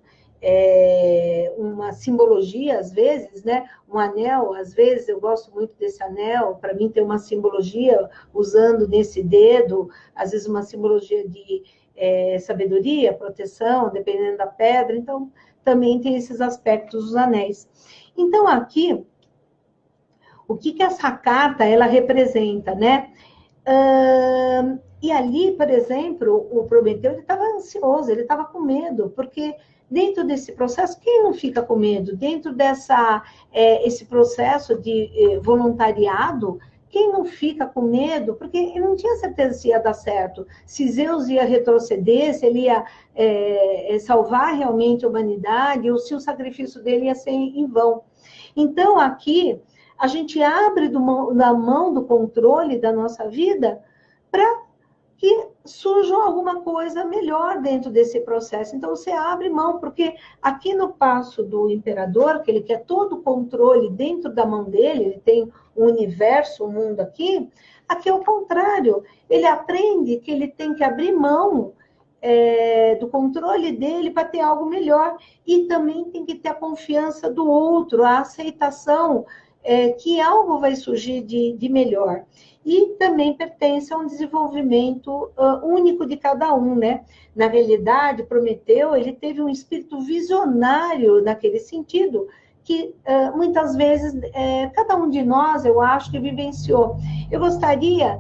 uma simbologia, às vezes, né? Um anel, às vezes, eu gosto muito desse anel, para mim tem uma simbologia, usando nesse dedo, às vezes uma simbologia de sabedoria, proteção, dependendo da pedra, então também tem esses aspectos dos anéis. Então, aqui, o que essa carta, ela representa, né? E ali, por exemplo, o Prometeu, ele estava ansioso, ele estava com medo, porque dentro desse processo, quem não fica com medo? Dentro esse processo de voluntariado, quem não fica com medo? Porque ele não tinha certeza se ia dar certo, se Zeus ia retroceder, se ele ia salvar realmente a humanidade, ou se o sacrifício dele ia ser em vão. Então, aqui, a gente abre da mão do controle da nossa vida para que surja alguma coisa melhor dentro desse processo. Então, você abre mão, porque aqui no passo do imperador, que ele quer todo o controle dentro da mão dele, ele tem o universo, o mundo aqui é o contrário. Ele aprende que ele tem que abrir mão do controle dele para ter algo melhor. E também tem que ter a confiança do outro, a aceitação que algo vai surgir de melhor. E também pertence a um desenvolvimento único de cada um, né? Na realidade, Prometeu, ele teve um espírito visionário naquele sentido, que muitas vezes cada um de nós, eu acho, que vivenciou. Eu gostaria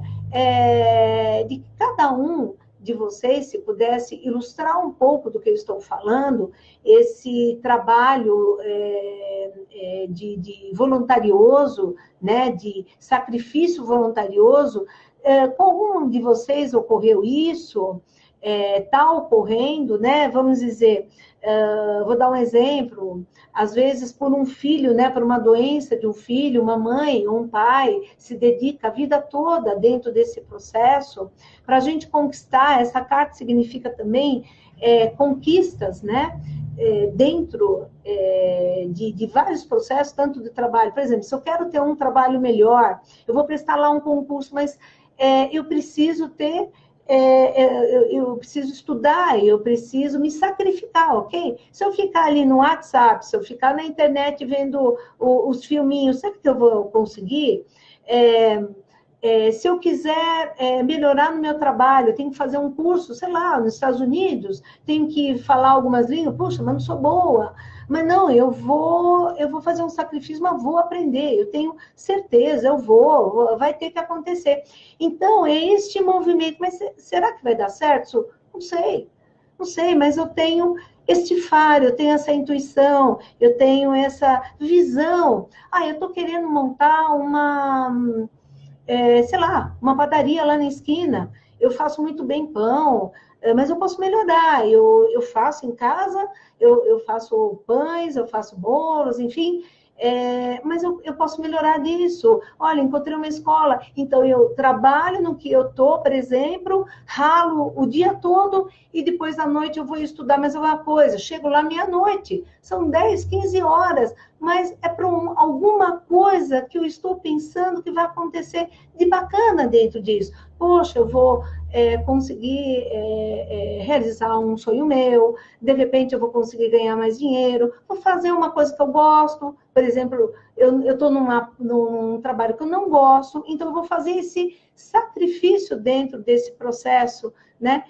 de que cada um de vocês, se pudesse ilustrar um pouco do que eu estou falando, esse trabalho de voluntarioso, né, de sacrifício voluntarioso, com algum de vocês ocorreu isso? Está ocorrendo, né? Vamos dizer, vou dar um exemplo, às vezes por um filho, né, por uma doença de um filho, uma mãe ou um pai se dedica a vida toda dentro desse processo, para a gente conquistar. Essa carta significa também conquistas, né, dentro de vários processos, tanto de trabalho. Por exemplo, se eu quero ter um trabalho melhor, eu vou prestar lá um concurso, mas eu preciso ter eu preciso estudar, eu preciso me sacrificar, ok? Se eu ficar ali no WhatsApp, se eu ficar na internet vendo os filminhos, sabe que eu vou conseguir? Se eu quiser melhorar no meu trabalho, eu tenho que fazer um curso, sei lá, nos Estados Unidos, tenho que falar algumas línguas, puxa, mas não sou boa. Mas não, eu vou fazer um sacrifício, mas vou aprender, eu tenho certeza, vai ter que acontecer. Então, é este movimento, mas será que vai dar certo? Não sei, mas eu tenho este faro, eu tenho essa intuição, eu tenho essa visão. Eu estou querendo montar sei lá, uma padaria lá na esquina, eu faço muito bem pão, mas eu posso melhorar, eu faço em casa, eu faço pães, eu faço bolos, enfim, mas eu posso melhorar disso. Olha, encontrei uma escola, então eu trabalho no que eu estou, por exemplo, ralo o dia todo e depois à noite eu vou estudar mais alguma coisa. Chego lá meia-noite, são 10, 15 horas, mas é para alguma coisa que eu estou pensando que vai acontecer de bacana dentro disso. Poxa, eu vou conseguir realizar um sonho meu, de repente eu vou conseguir ganhar mais dinheiro, vou fazer uma coisa que eu gosto, por exemplo, eu estou num trabalho que eu não gosto, então eu vou fazer esse sacrifício dentro desse processo, né,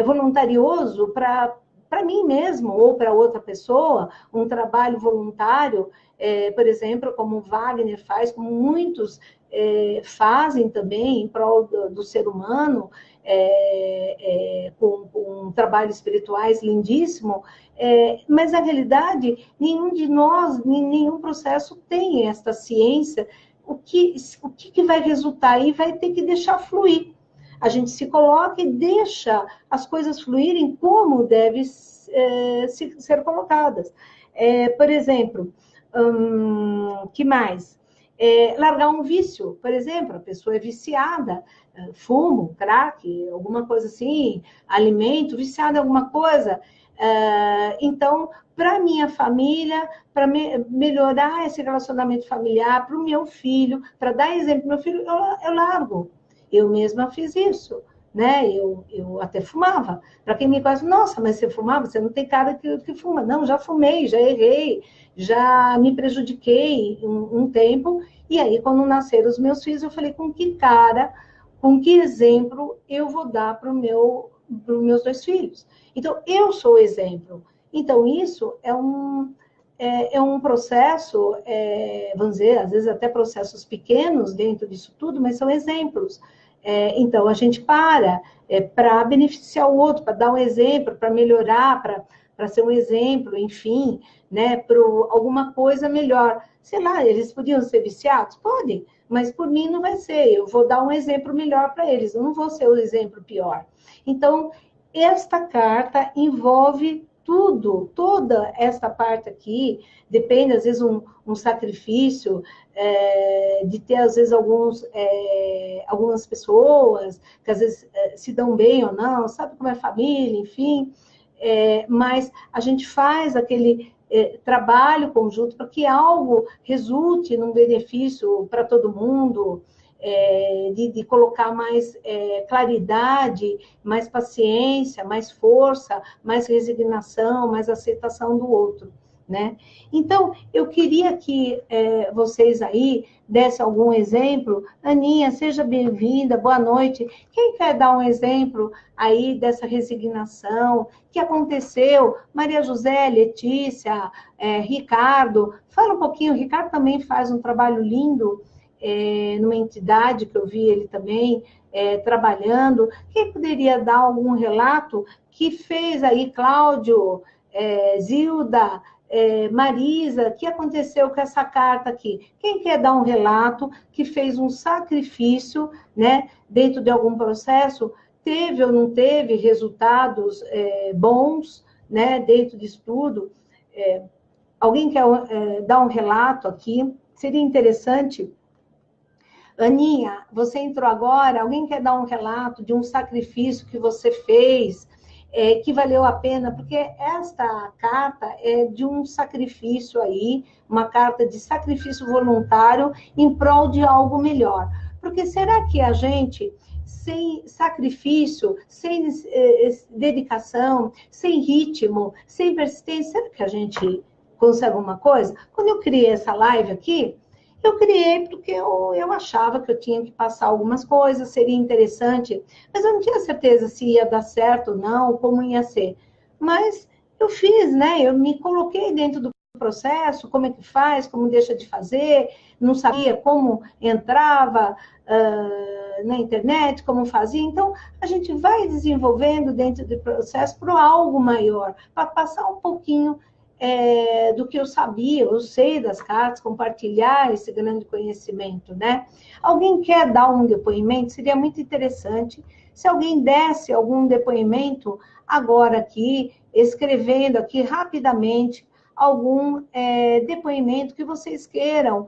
voluntarioso para mim mesmo ou para outra pessoa, um trabalho voluntário, por exemplo, como o Wagner faz, como muitos fazem também em prol do ser humano, com trabalhos espirituais lindíssimo, mas na realidade nenhum de nós, nenhum processo tem esta ciência, o que vai resultar aí vai ter que deixar fluir. A gente se coloca e deixa as coisas fluírem como devem ser colocadas. Por exemplo, que mais? Largar um vício, por exemplo, a pessoa é viciada, fumo, crack, alguma coisa assim, alimento, viciada em alguma coisa. Então, para minha família, para melhorar esse relacionamento familiar, para o meu filho, para dar exemplo para o meu filho, eu largo. Eu mesma fiz isso, né? Eu até fumava. Para quem me conhece, nossa, mas você fumava? Você não tem cara que fuma. Não, já fumei, já errei, já me prejudiquei um tempo. E aí, quando nasceram os meus filhos, eu falei, com que cara, com que exemplo eu vou dar para os meus 2 filhos? Então, eu sou o exemplo. Então, isso é um processo, vamos dizer, às vezes até processos pequenos dentro disso tudo, mas são exemplos. Então, a gente para beneficiar o outro, para dar um exemplo, para melhorar, para ser um exemplo, enfim, né, para alguma coisa melhor. Sei lá, eles podiam ser viciados? Podem, mas por mim não vai ser. Eu vou dar um exemplo melhor para eles, eu não vou ser o exemplo pior. Então, esta carta envolve tudo, toda esta parte aqui, depende, às vezes, um sacrifício, de ter, às vezes, algumas pessoas que, às vezes, se dão bem ou não, sabe como é família, enfim, mas a gente faz aquele trabalho conjunto para que algo resulte num benefício para todo mundo, de colocar mais claridade, mais paciência, mais força, mais resignação, mais aceitação do outro, né? Então, eu queria que vocês aí dessem algum exemplo. Aninha, seja bem-vinda, boa noite. Quem quer dar um exemplo aí dessa resignação que aconteceu? Maria José, Letícia, Ricardo, fala um pouquinho. O Ricardo também faz um trabalho lindo, numa entidade que eu vi ele também trabalhando. Quem poderia dar algum relato que fez aí, Cláudio, Zilda, Marisa, o que aconteceu com essa carta aqui? Quem quer dar um relato que fez um sacrifício, né, dentro de algum processo, teve ou não teve resultados bons, né, dentro disso tudo? Alguém quer dar um relato aqui? Seria interessante. Aninha, você entrou agora, alguém quer dar um relato de um sacrifício que você fez, que valeu a pena? Porque esta carta é de um sacrifício aí, uma carta de sacrifício voluntário em prol de algo melhor. Porque será que a gente, sem sacrifício, sem dedicação, sem ritmo, sem persistência, será que a gente consegue alguma coisa? Quando eu criei essa live aqui, eu criei porque eu achava que eu tinha que passar algumas coisas, seria interessante, mas eu não tinha certeza se ia dar certo ou não, como ia ser. Mas eu fiz, né? Eu me coloquei dentro do processo, como é que faz, como deixa de fazer, não sabia como entrava na internet, como fazia. Então, a gente vai desenvolvendo dentro do processo para algo maior, para passar um pouquinho do que eu sabia, eu sei das cartas, compartilhar esse grande conhecimento, né? Alguém quer dar um depoimento? Seria muito interessante se alguém desse algum depoimento agora aqui, escrevendo aqui rapidamente algum depoimento que vocês queiram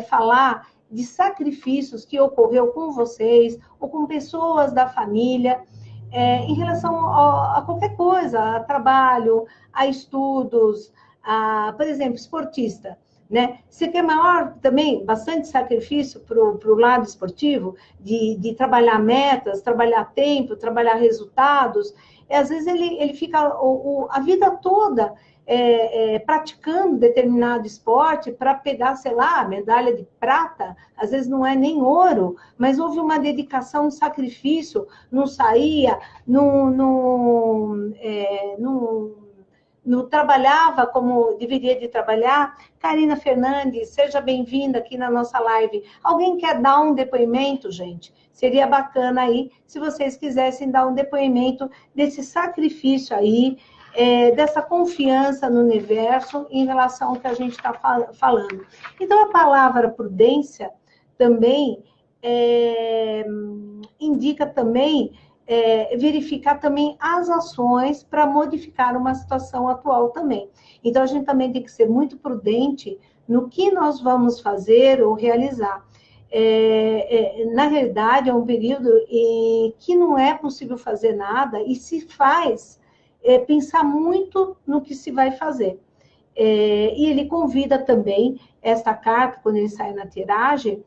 falar de sacrifícios que ocorreu com vocês ou com pessoas da família, em relação a qualquer coisa, a trabalho, a estudos, por exemplo, esportista. né? Você quer maior também, bastante sacrifício para o lado esportivo, de trabalhar metas, trabalhar tempo, trabalhar resultados. Às vezes ele fica a vida toda praticando determinado esporte para pegar, sei lá, medalha de prata, às vezes não é nem ouro, mas houve uma dedicação, um sacrifício, não saía, não trabalhava como deveria de trabalhar. Karina Fernandes, seja bem-vinda aqui na nossa live. Alguém quer dar um depoimento, gente? Seria bacana aí, se vocês quisessem dar um depoimento desse sacrifício aí, dessa confiança no universo em relação ao que a gente está falando. Então, a palavra prudência também indica também verificar também as ações para modificar uma situação atual também. Então, a gente também tem que ser muito prudente no que nós vamos fazer ou realizar. Na realidade, é um período em que não é possível fazer nada e se faz pensar muito no que se vai fazer. E ele convida também esta carta, quando ele sai na tiragem,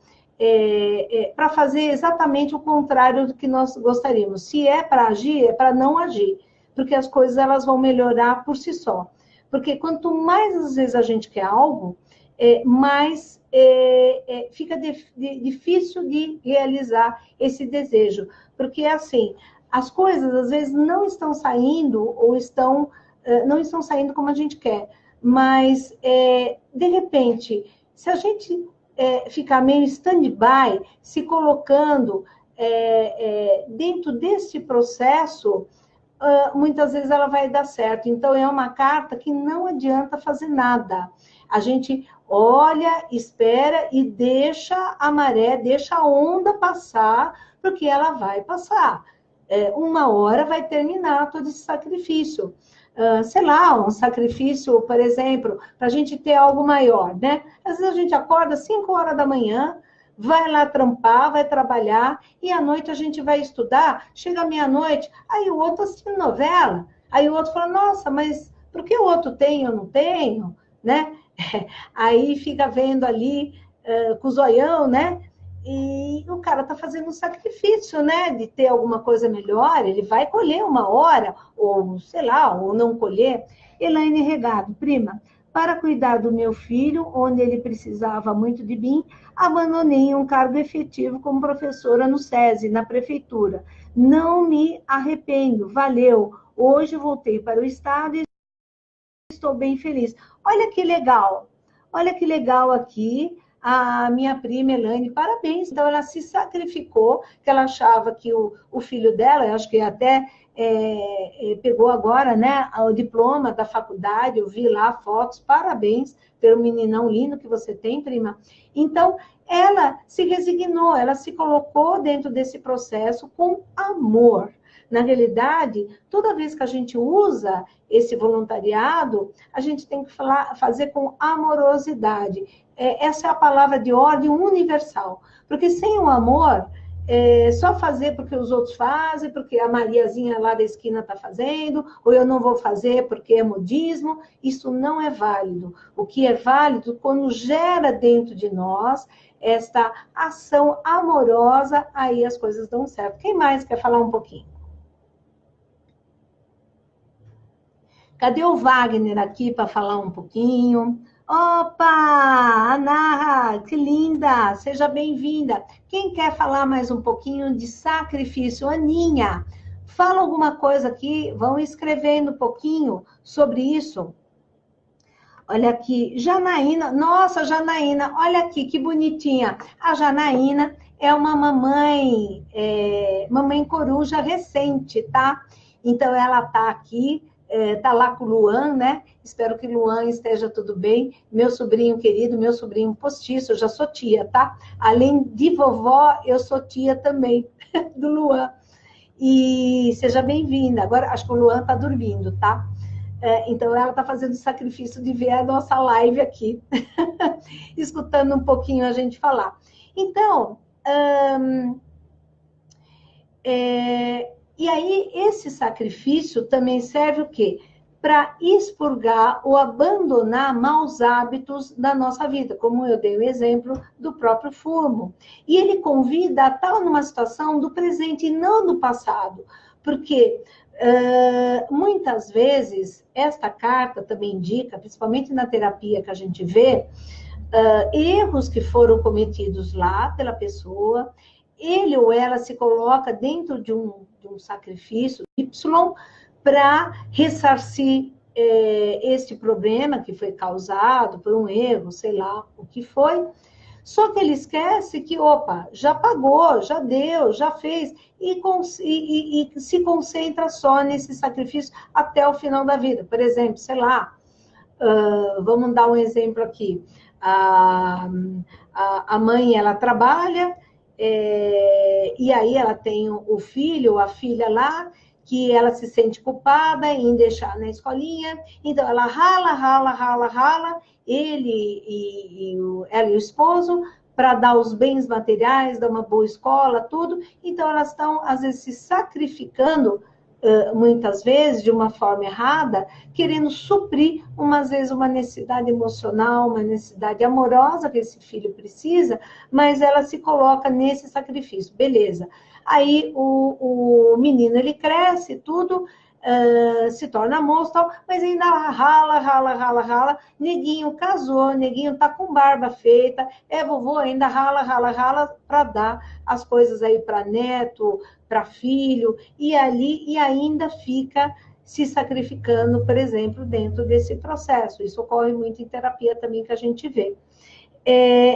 para fazer exatamente o contrário do que nós gostaríamos. Se é para agir, é para não agir, porque as coisas elas vão melhorar por si só. Porque quanto mais às vezes a gente quer algo, mais fica difícil de realizar esse desejo. Porque assim, as coisas às vezes não estão saindo ou não estão saindo como a gente quer. Mas, de repente, se a gente ficar meio stand-by, se colocando dentro desse processo, muitas vezes ela vai dar certo. Então, é uma carta que não adianta fazer nada. A gente olha, espera e deixa a maré, deixa a onda passar, porque ela vai passar. Uma hora vai terminar todo esse sacrifício. Sei lá, um sacrifício, por exemplo, para a gente ter algo maior, né? Às vezes a gente acorda 5 horas da manhã, vai lá trampar, vai trabalhar, e à noite a gente vai estudar, chega meia-noite, aí o outro assiste novela, aí o outro fala, nossa, mas por que o outro tem e eu não tenho, né? Aí fica vendo ali com o zoião, né? E o cara está fazendo um sacrifício, né? De ter alguma coisa melhor, ele vai colher uma hora, ou sei lá, ou não colher. Elaine Regado, prima, para cuidar do meu filho, onde ele precisava muito de mim, abandonei um cargo efetivo como professora no SESI, na prefeitura. Não me arrependo, valeu. Hoje voltei para o estado e estou bem feliz. Olha que legal aqui a minha prima Elaine, parabéns. Então, ela se sacrificou, que ela achava que o filho dela, eu acho que até pegou agora, né, o diploma da faculdade, eu vi lá fotos, parabéns pelo meninão lindo que você tem, prima. Então, ela se resignou, ela se colocou dentro desse processo com amor. Na realidade, toda vez que a gente usa esse voluntariado, a gente tem que fazer com amorosidade. Essa é a palavra de ordem universal. Porque sem o amor, só fazer porque os outros fazem, porque a Mariazinha lá da esquina está fazendo, ou eu não vou fazer porque é modismo, isso não é válido. O que é válido, quando gera dentro de nós esta ação amorosa, aí as coisas dão certo. Quem mais quer falar um pouquinho? Cadê o Wagner aqui para falar um pouquinho? Opa, Ana, que linda! Seja bem-vinda. Quem quer falar mais um pouquinho de sacrifício? Aninha, fala alguma coisa aqui, vão escrevendo um pouquinho sobre isso. Olha aqui, Janaína, nossa, Janaína, olha aqui, que bonitinha. A Janaína é uma mamãe coruja recente, tá? Então, ela tá aqui, tá lá com o Luan, né? Espero que o Luan esteja tudo bem. Meu sobrinho querido, meu sobrinho postiço, eu já sou tia, tá? Além de vovó, eu sou tia também do Luan. E seja bem-vinda. Agora, acho que o Luan tá dormindo, tá? Então, ela está fazendo o sacrifício de ver a nossa live aqui, escutando um pouquinho a gente falar. Então, e aí, esse sacrifício também serve o quê? para expurgar ou abandonar maus hábitos da nossa vida, como eu dei o exemplo do próprio fumo. E ele convida a estar numa situação do presente e não do passado, porque muitas vezes esta carta também indica, principalmente na terapia que a gente vê, erros que foram cometidos lá pela pessoa, ele ou ela se coloca dentro de um sacrifício Y para ressarcir este problema que foi causado por um erro, sei lá o que foi. Só que ele esquece que, opa, já pagou, já deu, já fez, e se concentra só nesse sacrifício até o final da vida. Por exemplo, sei lá, vamos dar um exemplo aqui. A mãe, ela trabalha, e aí ela tem o filho ou a filha lá, que ela se sente culpada em deixar na escolinha, então ela rala, ela e o esposo, para dar os bens materiais, dar uma boa escola, tudo, então elas estão, às vezes, se sacrificando, muitas vezes, de uma forma errada, querendo suprir, às vezes, uma necessidade emocional, uma necessidade amorosa que esse filho precisa, mas ela se coloca nesse sacrifício, beleza. Aí o menino, ele cresce, tudo, se torna moço, tal, mas ainda rala, neguinho casou, neguinho tá com barba feita, vovô ainda rala, para dar as coisas aí para neto, para filho, e ainda fica se sacrificando, por exemplo, dentro desse processo. Isso ocorre muito em terapia também, que a gente vê.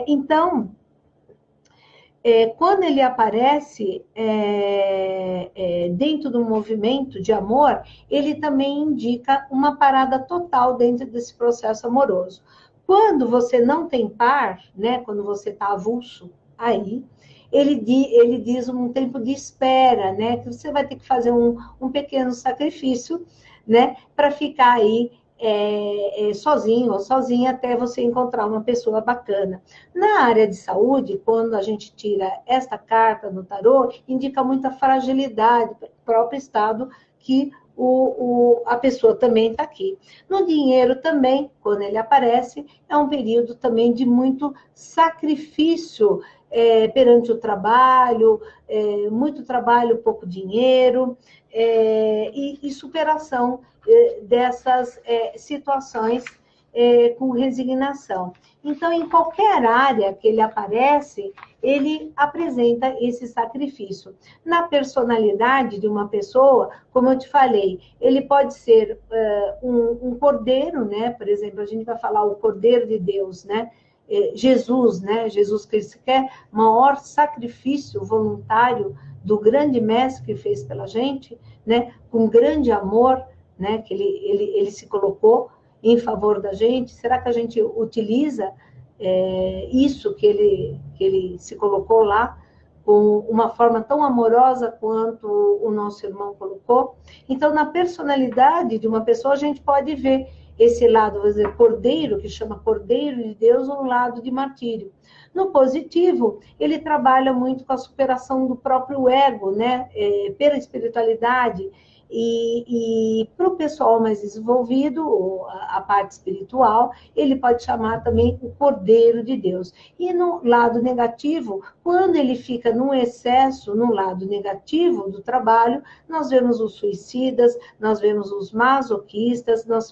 Então, quando ele aparece dentro do movimento de amor, ele também indica uma parada total dentro desse processo amoroso. Quando você não tem par, né, quando você está avulso, aí ele diz um tempo de espera, né, que você vai ter que fazer um pequeno sacrifício, né, para ficar aí sozinho ou sozinha até você encontrar uma pessoa bacana. Na área de saúde, quando a gente tira esta carta no tarô, indica muita fragilidade, próprio estado que a pessoa também está aqui. No dinheiro também, quando ele aparece, é um período também de muito sacrifício perante o trabalho, muito trabalho, pouco dinheiro, e superação dessas situações com resignação. Então, em qualquer área que ele aparece, ele apresenta esse sacrifício. Na personalidade de uma pessoa, como eu te falei, ele pode ser um cordeiro, né? Por exemplo, a gente vai falar o Cordeiro de Deus, né? Jesus, né? Jesus Cristo, que é o maior sacrifício voluntário do grande mestre que fez pela gente, né? Com grande amor, né? Que ele se colocou em favor da gente. Será que a gente utiliza isso que ele se colocou lá com uma forma tão amorosa quanto o nosso irmão colocou? Então, na personalidade de uma pessoa, a gente pode ver esse lado, vamos dizer, cordeiro, que chama Cordeiro de Deus, um lado de martírio. No positivo, ele trabalha muito com a superação do próprio ego, né? Pela espiritualidade. E para o pessoal mais desenvolvido, a parte espiritual, ele pode chamar também o Cordeiro de Deus. E no lado negativo, quando ele fica num excesso, no lado negativo do trabalho, nós vemos os suicidas, nós vemos os masoquistas, nós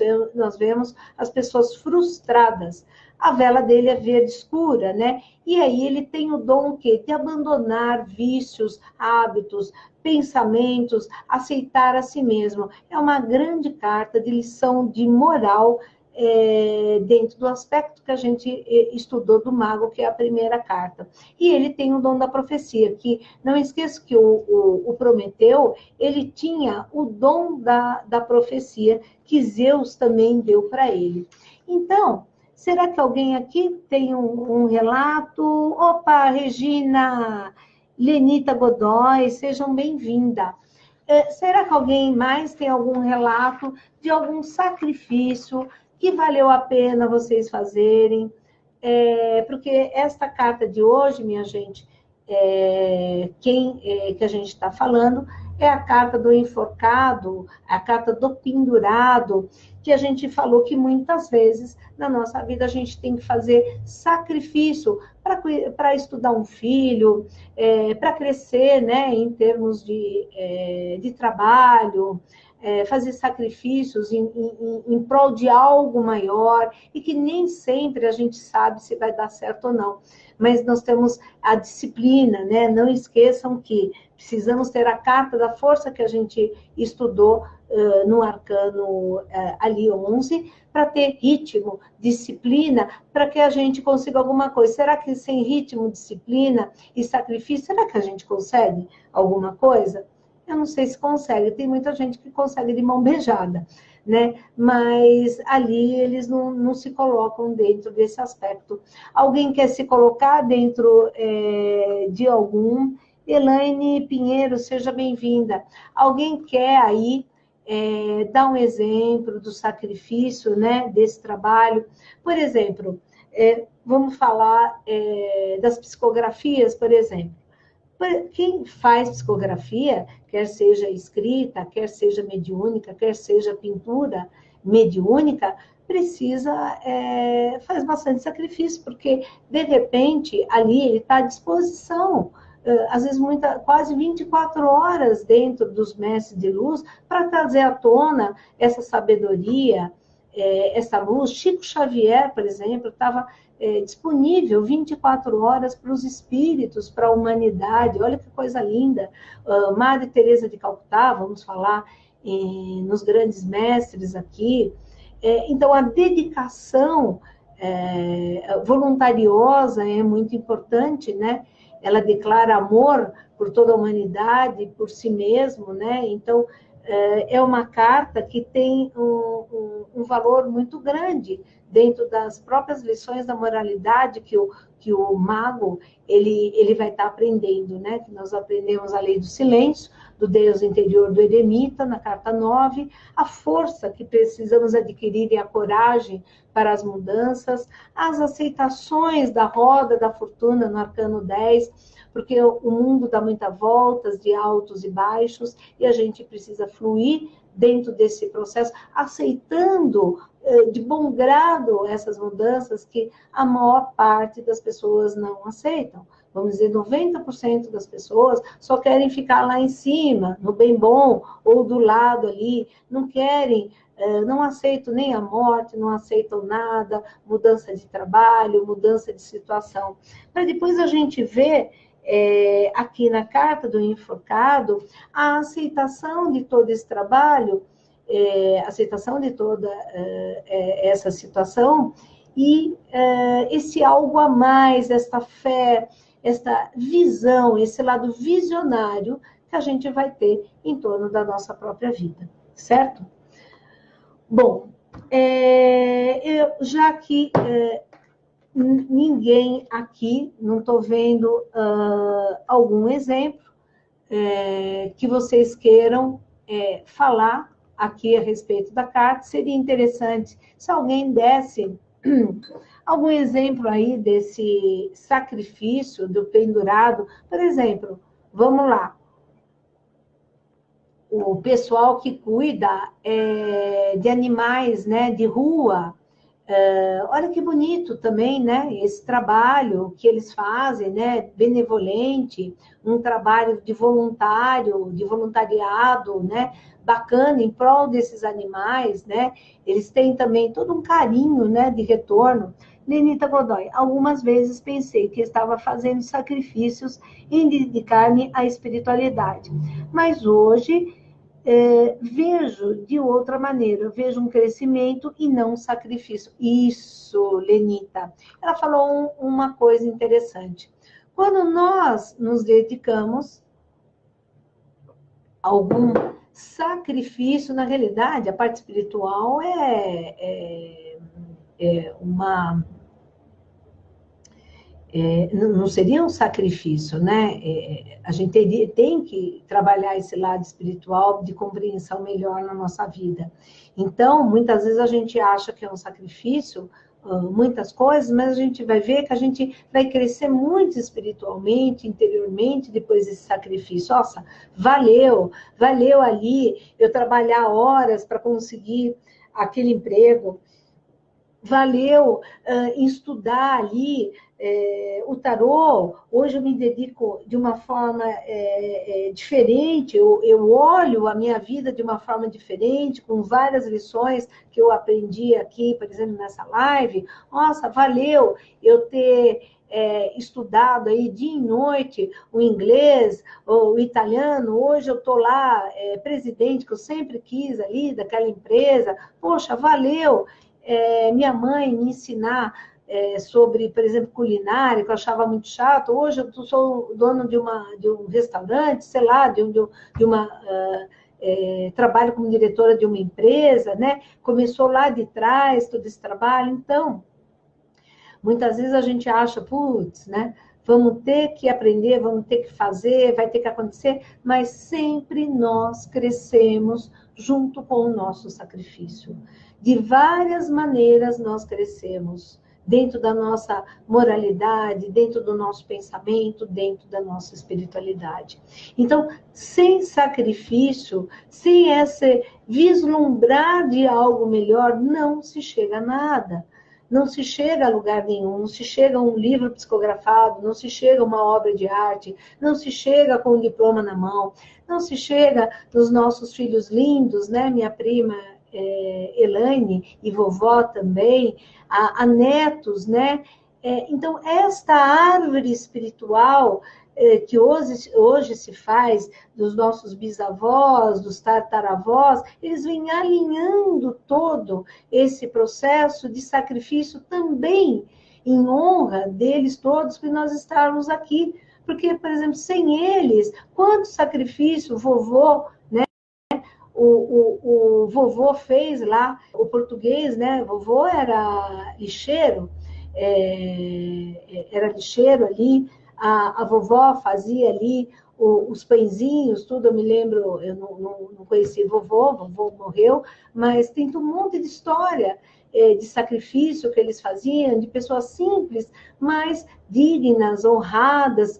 vemos as pessoas frustradas. A vela dele é verde escura, né? E aí ele tem o dom de abandonar vícios, hábitos, pensamentos, aceitar a si mesmo. É uma grande carta de lição de moral dentro do aspecto que a gente estudou do mago, que é a primeira carta. E ele tem o dom da profecia, que não esqueça que o Prometeu, ele tinha o dom da profecia, que Zeus também deu para ele. Então, será que alguém aqui tem um relato? Opa, Regina, Lenita Godoy, sejam bem-vindas. Será que alguém mais tem algum relato de algum sacrifício que valeu a pena vocês fazerem? Porque esta carta de hoje, minha gente, que a gente está falando, é a carta do enforcado, a carta do pendurado, que a gente falou que muitas vezes na nossa vida a gente tem que fazer sacrifício para estudar um filho, para crescer, né, em termos de trabalho, fazer sacrifícios em prol de algo maior, e que nem sempre a gente sabe se vai dar certo ou não. Mas nós temos a disciplina, né? Não esqueçam que precisamos ter a carta da força que a gente estudou no arcano ali 11, para ter ritmo, disciplina, para que a gente consiga alguma coisa. Será que sem ritmo, disciplina e sacrifício, será que a gente consegue alguma coisa? Eu não sei se consegue, tem muita gente que consegue de mão beijada, né? Mas ali eles não se colocam dentro desse aspecto. Alguém quer se colocar dentro de algum? Elaine Pinheiro, seja bem-vinda. Alguém quer aí dar um exemplo do sacrifício, né, desse trabalho? Por exemplo, vamos falar das psicografias, por exemplo. Quem faz psicografia, quer seja escrita, quer seja mediúnica, quer seja pintura mediúnica, faz bastante sacrifício, porque, de repente, ali ele está à disposição, às vezes quase 24 horas dentro dos mestres de luz, para trazer à tona essa sabedoria, essa luz. Chico Xavier, por exemplo, estava disponível 24 horas para os espíritos, para a humanidade. Olha que coisa linda. Madre Teresa de Calcutá, vamos falar nos grandes mestres aqui. Então, a dedicação voluntariosa é muito importante, né? Ela declara amor por toda a humanidade, por si mesmo, né? Então, é uma carta que tem um valor muito grande dentro das próprias lições da moralidade que o mago ele vai estar aprendendo, né? Que nós aprendemos a lei do silêncio, do Deus interior do eremita, na carta 9, a força que precisamos adquirir e a coragem para as mudanças, as aceitações da roda da fortuna no arcano 10, porque o mundo dá muitas voltas de altos e baixos, e a gente precisa fluir dentro desse processo, aceitando de bom grado essas mudanças que a maior parte das pessoas não aceitam. Vamos dizer, 90% das pessoas só querem ficar lá em cima, no bem bom, ou do lado ali, não querem, não aceitam nem a morte, não aceitam nada, mudança de trabalho, mudança de situação. Para depois a gente ver aqui na carta do enforcado, a aceitação de todo esse trabalho, aceitação de toda essa situação, e esse algo a mais, esta fé, esta visão, esse lado visionário que a gente vai ter em torno da nossa própria vida, certo? Bom, já que ninguém aqui, não estou vendo algum exemplo que vocês queiram falar aqui a respeito da carta, seria interessante se alguém desse algum exemplo aí desse sacrifício do pendurado. Por exemplo, vamos lá, o pessoal que cuida de animais, né, de rua. Olha que bonito também, né? Esse trabalho que eles fazem, né? Benevolente, um trabalho de voluntário, de voluntariado, né? Bacana, em prol desses animais, né? Eles têm também todo um carinho, né? De retorno. Lenita Godoy, algumas vezes pensei que estava fazendo sacrifícios em dedicar-me à espiritualidade, mas hoje vejo de outra maneira, vejo um crescimento e não um sacrifício. Isso, Lenita. Ela falou uma coisa interessante. Quando nós nos dedicamos a algum sacrifício, na realidade, a parte espiritual não seria um sacrifício, né? A gente tem que trabalhar esse lado espiritual de compreensão melhor na nossa vida. Então, muitas vezes a gente acha que é um sacrifício muitas coisas, mas a gente vai ver que a gente vai crescer muito espiritualmente, interiormente, depois desse sacrifício. Nossa, valeu ali eu trabalhar horas para conseguir aquele emprego, valeu estudar ali o tarô. Hoje eu me dedico de uma forma diferente, eu olho a minha vida de uma forma diferente, com várias lições que eu aprendi aqui, por exemplo, nessa live. Nossa, valeu eu ter estudado aí dia e noite o inglês, o italiano. Hoje eu estou lá, presidente, que eu sempre quis ali, daquela empresa. Poxa, valeu minha mãe me ensinar sobre, por exemplo, culinária, que eu achava muito chato. Hoje eu sou dono de um restaurante, sei lá, trabalho como diretora de uma empresa, né? Começou lá de trás todo esse trabalho. Então, muitas vezes a gente acha, putz, né? Vamos ter que aprender, vamos ter que fazer, vai ter que acontecer, mas sempre nós crescemos junto com o nosso sacrifício. De várias maneiras nós crescemos, dentro da nossa moralidade, dentro do nosso pensamento, dentro da nossa espiritualidade. Então, sem sacrifício, sem esse vislumbrar de algo melhor, não se chega a nada. Não se chega a lugar nenhum, não se chega a um livro psicografado, não se chega a uma obra de arte, não se chega com um diploma na mão, não se chega nos nossos filhos lindos, né? Minha prima Elaine e vovó também, a netos, né? Então, esta árvore espiritual que hoje se faz dos nossos bisavós, dos tataravós, eles vêm alinhando todo esse processo de sacrifício também em honra deles todos, para nós estarmos aqui. Porque, por exemplo, sem eles, quanto sacrifício o vovô, né? O vovô fez lá, o português, né? O vovô era lixeiro, ali, a vovó fazia ali os pãezinhos, tudo. Eu me lembro, eu não conheci vovô morreu, mas tem um monte de história de sacrifício que eles faziam, de pessoas simples, mas dignas, honradas,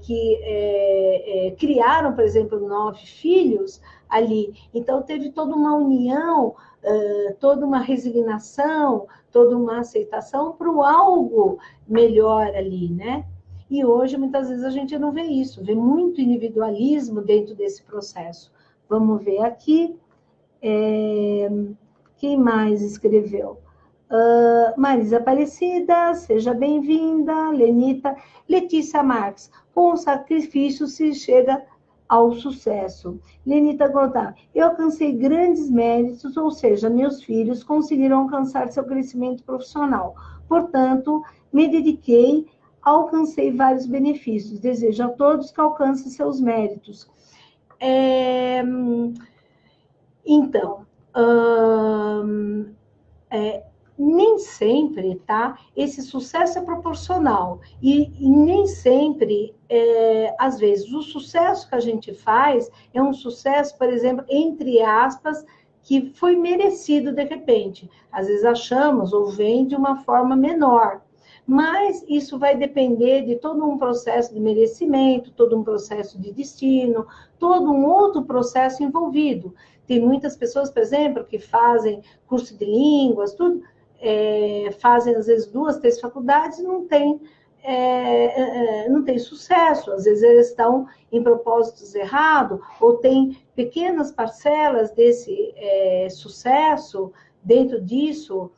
que criaram, por exemplo, 9 filhos ali. Então, teve toda uma união, toda uma resignação, toda uma aceitação para o algo melhor ali, né? E hoje, muitas vezes, a gente não vê isso, vê muito individualismo dentro desse processo. Vamos ver aqui. Quem mais escreveu? Marisa Aparecida, seja bem-vinda. Lenita. Letícia Marques, com o sacrifício se chega ao sucesso. Lenita Godard, eu alcancei grandes méritos, ou seja, meus filhos conseguiram alcançar seu crescimento profissional. Portanto, me dediquei, alcancei vários benefícios. Desejo a todos que alcancem seus méritos. Então, nem sempre, tá? Esse sucesso é proporcional e nem sempre, às vezes, o sucesso que a gente faz é um sucesso, por exemplo, entre aspas, que foi merecido de repente. Às vezes achamos ou vem de uma forma menor, mas isso vai depender de todo um processo de merecimento, todo um processo de destino, todo um outro processo envolvido. Tem muitas pessoas, por exemplo, que fazem curso de línguas, tudo, fazem às vezes 2, 3 faculdades e não tem sucesso. Às vezes eles estão em propósitos errados, ou tem pequenas parcelas desse sucesso dentro disso,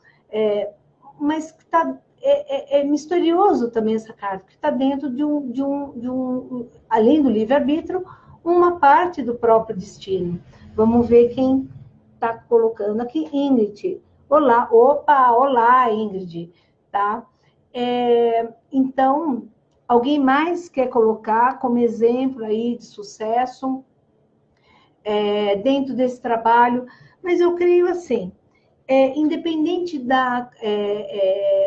mas que está... É misterioso também essa carta, que está dentro de um, além do livre-arbítrio, uma parte do próprio destino. Vamos ver quem está colocando aqui. Ingrid. Olá, olá, Ingrid. Tá? Então, alguém mais quer colocar como exemplo aí de sucesso dentro desse trabalho? Mas eu creio assim, independente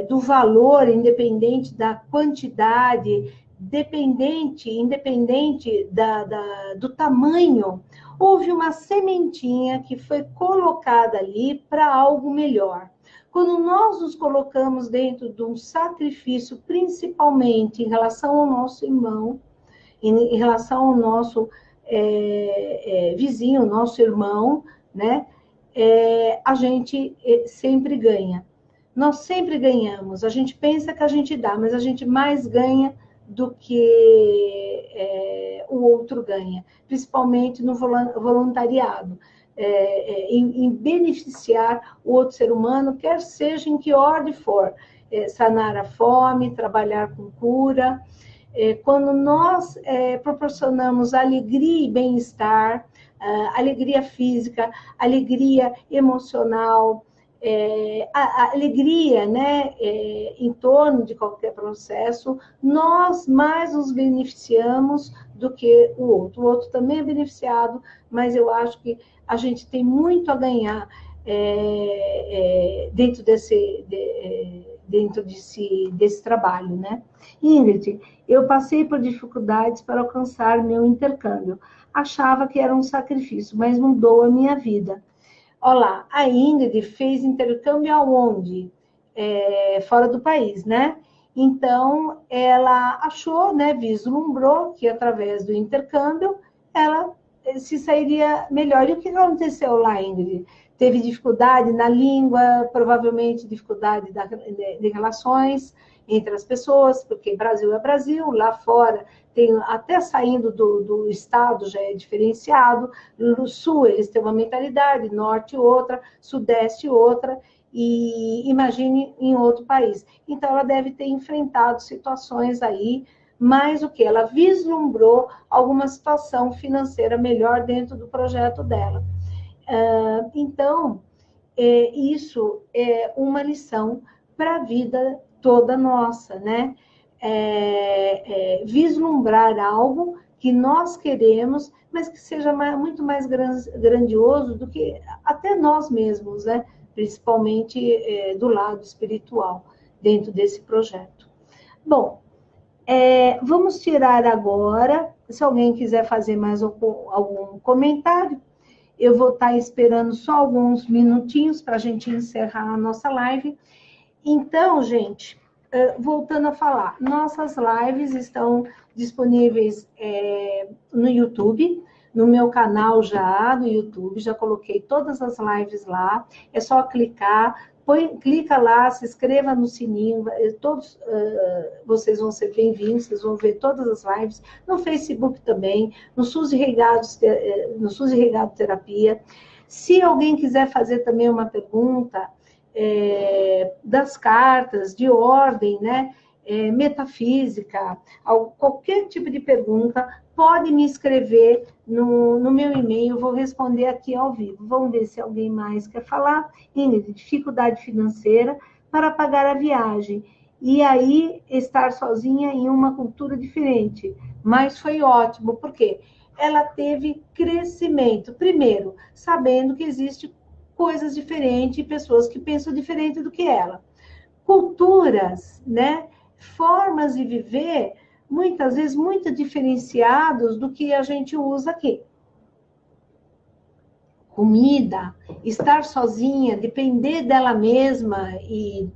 do valor, independente da quantidade independente do tamanho, houve uma sementinha que foi colocada ali para algo melhor. Quando nós nos colocamos dentro de um sacrifício, principalmente em relação ao nosso irmão, em relação ao nosso vizinho, nosso irmão, né? A gente sempre ganha. Nós sempre ganhamos. A gente pensa que a gente dá, mas a gente mais ganha do que o outro ganha, principalmente no voluntariado. Em beneficiar o outro ser humano, quer seja em que ordem for, sanar a fome, trabalhar com cura. Quando nós proporcionamos alegria e bem-estar, alegria física, alegria emocional, a alegria, né, em torno de qualquer processo, nós mais nos beneficiamos do que o outro. O outro também é beneficiado, mas eu acho que a gente tem muito a ganhar dentro desse trabalho, né? Ingrid, eu passei por dificuldades para alcançar meu intercâmbio. Achava que era um sacrifício, mas mudou a minha vida. Olá, a Ingrid fez intercâmbio aonde? Fora do país, né? Então, ela achou, né, vislumbrou que através do intercâmbio ela se sairia melhor. E o que aconteceu lá, Ingrid? Teve dificuldade na língua, provavelmente dificuldade de relações entre as pessoas, porque Brasil é Brasil, lá fora tem, até saindo do estado já é diferenciado, no sul eles têm uma mentalidade, norte outra, sudeste outra, e imagine em outro país. Então ela deve ter enfrentado situações aí, mais o que ela vislumbrou alguma situação financeira melhor dentro do projeto dela. Então, isso é uma lição para a vida toda nossa, né? Vislumbrar algo que nós queremos, mas que seja muito mais grandioso do que até nós mesmos, né? Principalmente do lado espiritual, dentro desse projeto. Bom, vamos tirar agora, se alguém quiser fazer mais algum comentário, eu vou estar esperando só alguns minutinhos para a gente encerrar a nossa live. Então, gente, voltando a falar, nossas lives estão disponíveis no YouTube, no meu canal já, no YouTube, já coloquei todas as lives lá, é só clicar, clica lá, se inscreva no sininho, todos vocês vão ser bem-vindos, vocês vão ver todas as lives, no Facebook também, no SUS Irrigado Terapia. Se alguém quiser fazer também uma pergunta das cartas, de ordem, né, metafísica, qualquer tipo de pergunta, pode me escrever no meu e-mail, eu vou responder aqui ao vivo. Vamos ver se alguém mais quer falar. Dificuldade financeira para pagar a viagem. E aí, estar sozinha em uma cultura diferente. Mas foi ótimo, porque ela teve crescimento. Primeiro, sabendo que existe coisas diferentes e pessoas que pensam diferente do que ela. Culturas, né? Formas de viver, muitas vezes, muito diferenciados do que a gente usa aqui. Comida, estar sozinha, depender dela mesma e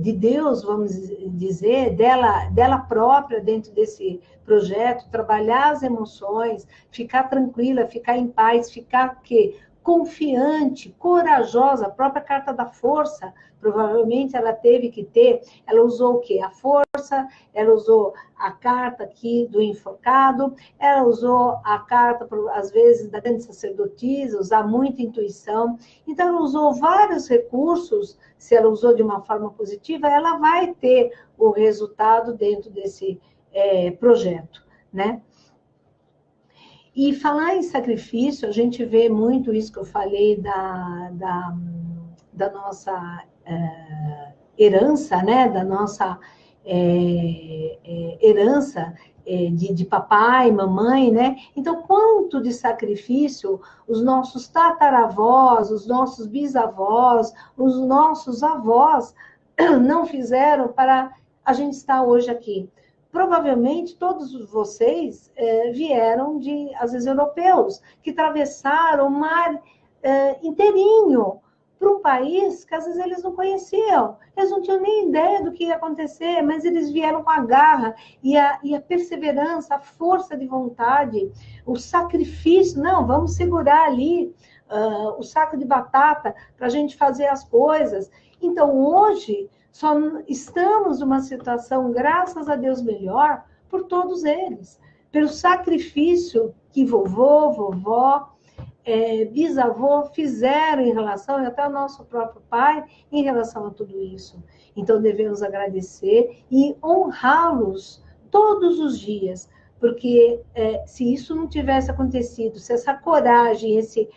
de Deus, vamos dizer, dela própria dentro desse projeto, trabalhar as emoções, ficar tranquila, ficar em paz, ficar confiante, corajosa, a própria carta da força, provavelmente ela teve que ter, ela usou o quê? A força, ela usou a carta aqui do enforcado, ela usou a carta, às vezes, da grande sacerdotisa, usar muita intuição, então ela usou vários recursos, se ela usou de uma forma positiva, ela vai ter o resultado dentro desse projeto, né? E falar em sacrifício, a gente vê muito isso que eu falei da nossa herança, né? Da nossa herança de papai, mamãe, né? Então, quanto de sacrifício os nossos tataravós, os nossos bisavós, os nossos avós não fizeram para a gente estar hoje aqui. provavelmente todos vocês vieram de, às vezes, europeus, que atravessaram o mar inteirinho para um país que às vezes eles não conheciam. Eles não tinham nem ideia do que ia acontecer, mas eles vieram com a garra e a perseverança, a força de vontade, o sacrifício. Não, vamos segurar ali o saco de batata para a gente fazer as coisas. Então, hoje, só estamos numa situação, graças a Deus, melhor por todos eles. Pelo sacrifício que vovô, vovó, bisavô fizeram em relação, até o nosso próprio pai, em relação a tudo isso. Então, devemos agradecer e honrá-los todos os dias, porque se isso não tivesse acontecido, se essa coragem, esse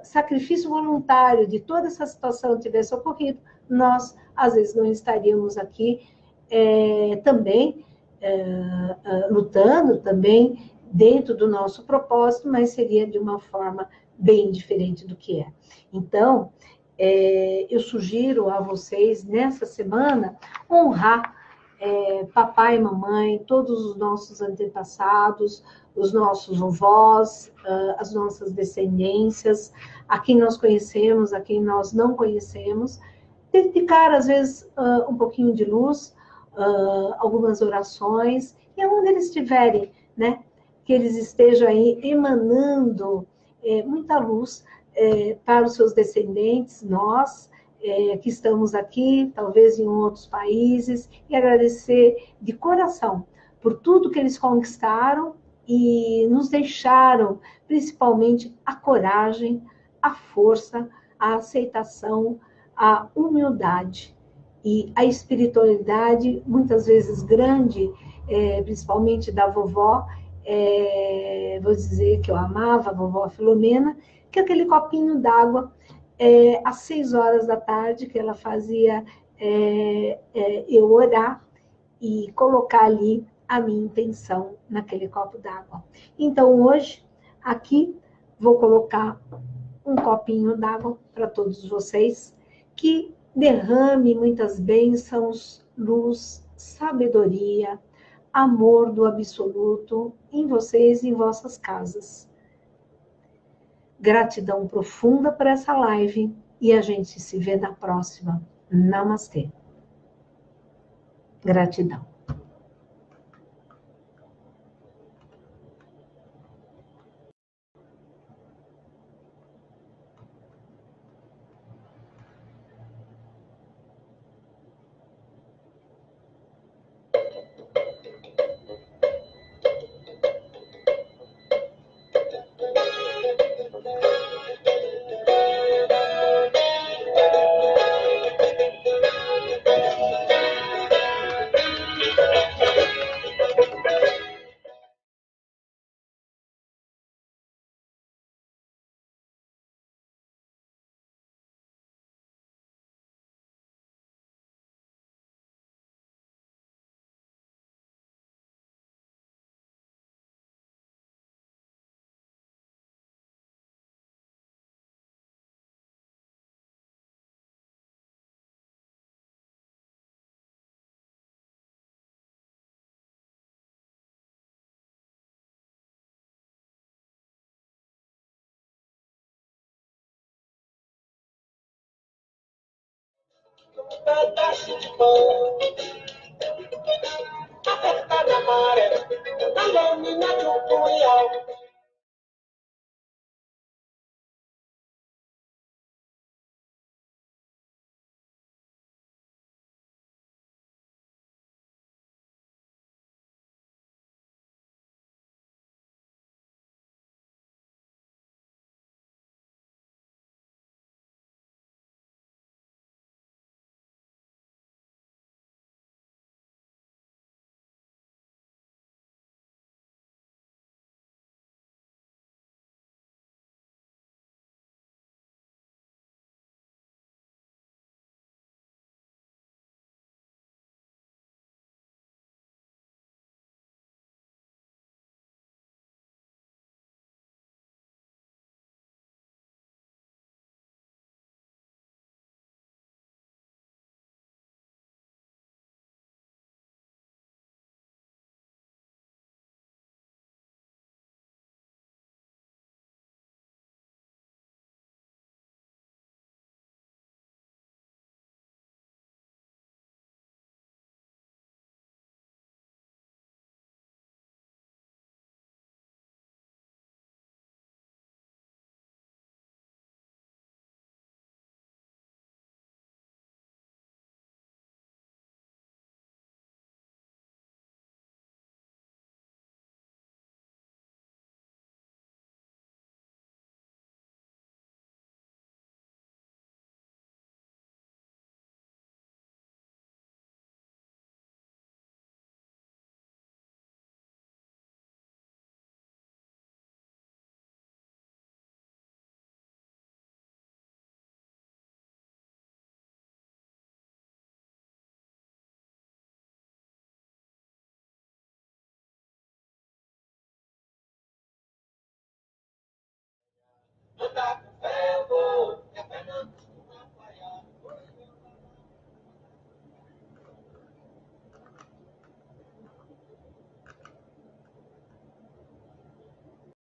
sacrifício voluntário de toda essa situação tivesse ocorrido, nós, às vezes, não estaríamos aqui também lutando, também dentro do nosso propósito, mas seria de uma forma bem diferente do que é. Então, eu sugiro a vocês, nessa semana, honrar papai e mamãe, todos os nossos antepassados, os nossos vovós, as nossas descendências, a quem nós conhecemos, a quem nós não conhecemos, dedicar, às vezes, um pouquinho de luz, algumas orações, e aonde eles estiverem, né, que eles estejam aí emanando muita luz para os seus descendentes, nós, que estamos aqui, talvez em outros países, e agradecer de coração por tudo que eles conquistaram e nos deixaram, principalmente, a coragem, a força, a aceitação, a humildade e a espiritualidade, muitas vezes grande, principalmente da vovó. Vou dizer que eu amava a vovó Filomena, que é aquele copinho d'água às 6 horas da tarde, que ela fazia eu orar e colocar ali a minha intenção naquele copo d'água. Então, hoje, aqui, vou colocar um copinho d'água para todos vocês, que derrame muitas bênçãos, luz, sabedoria, amor do absoluto em vocês e em vossas casas. Gratidão profunda por essa live e a gente se vê na próxima. Namastê. Gratidão. Um pedaço de pão, apertar na maré, na lâmina de um punhal.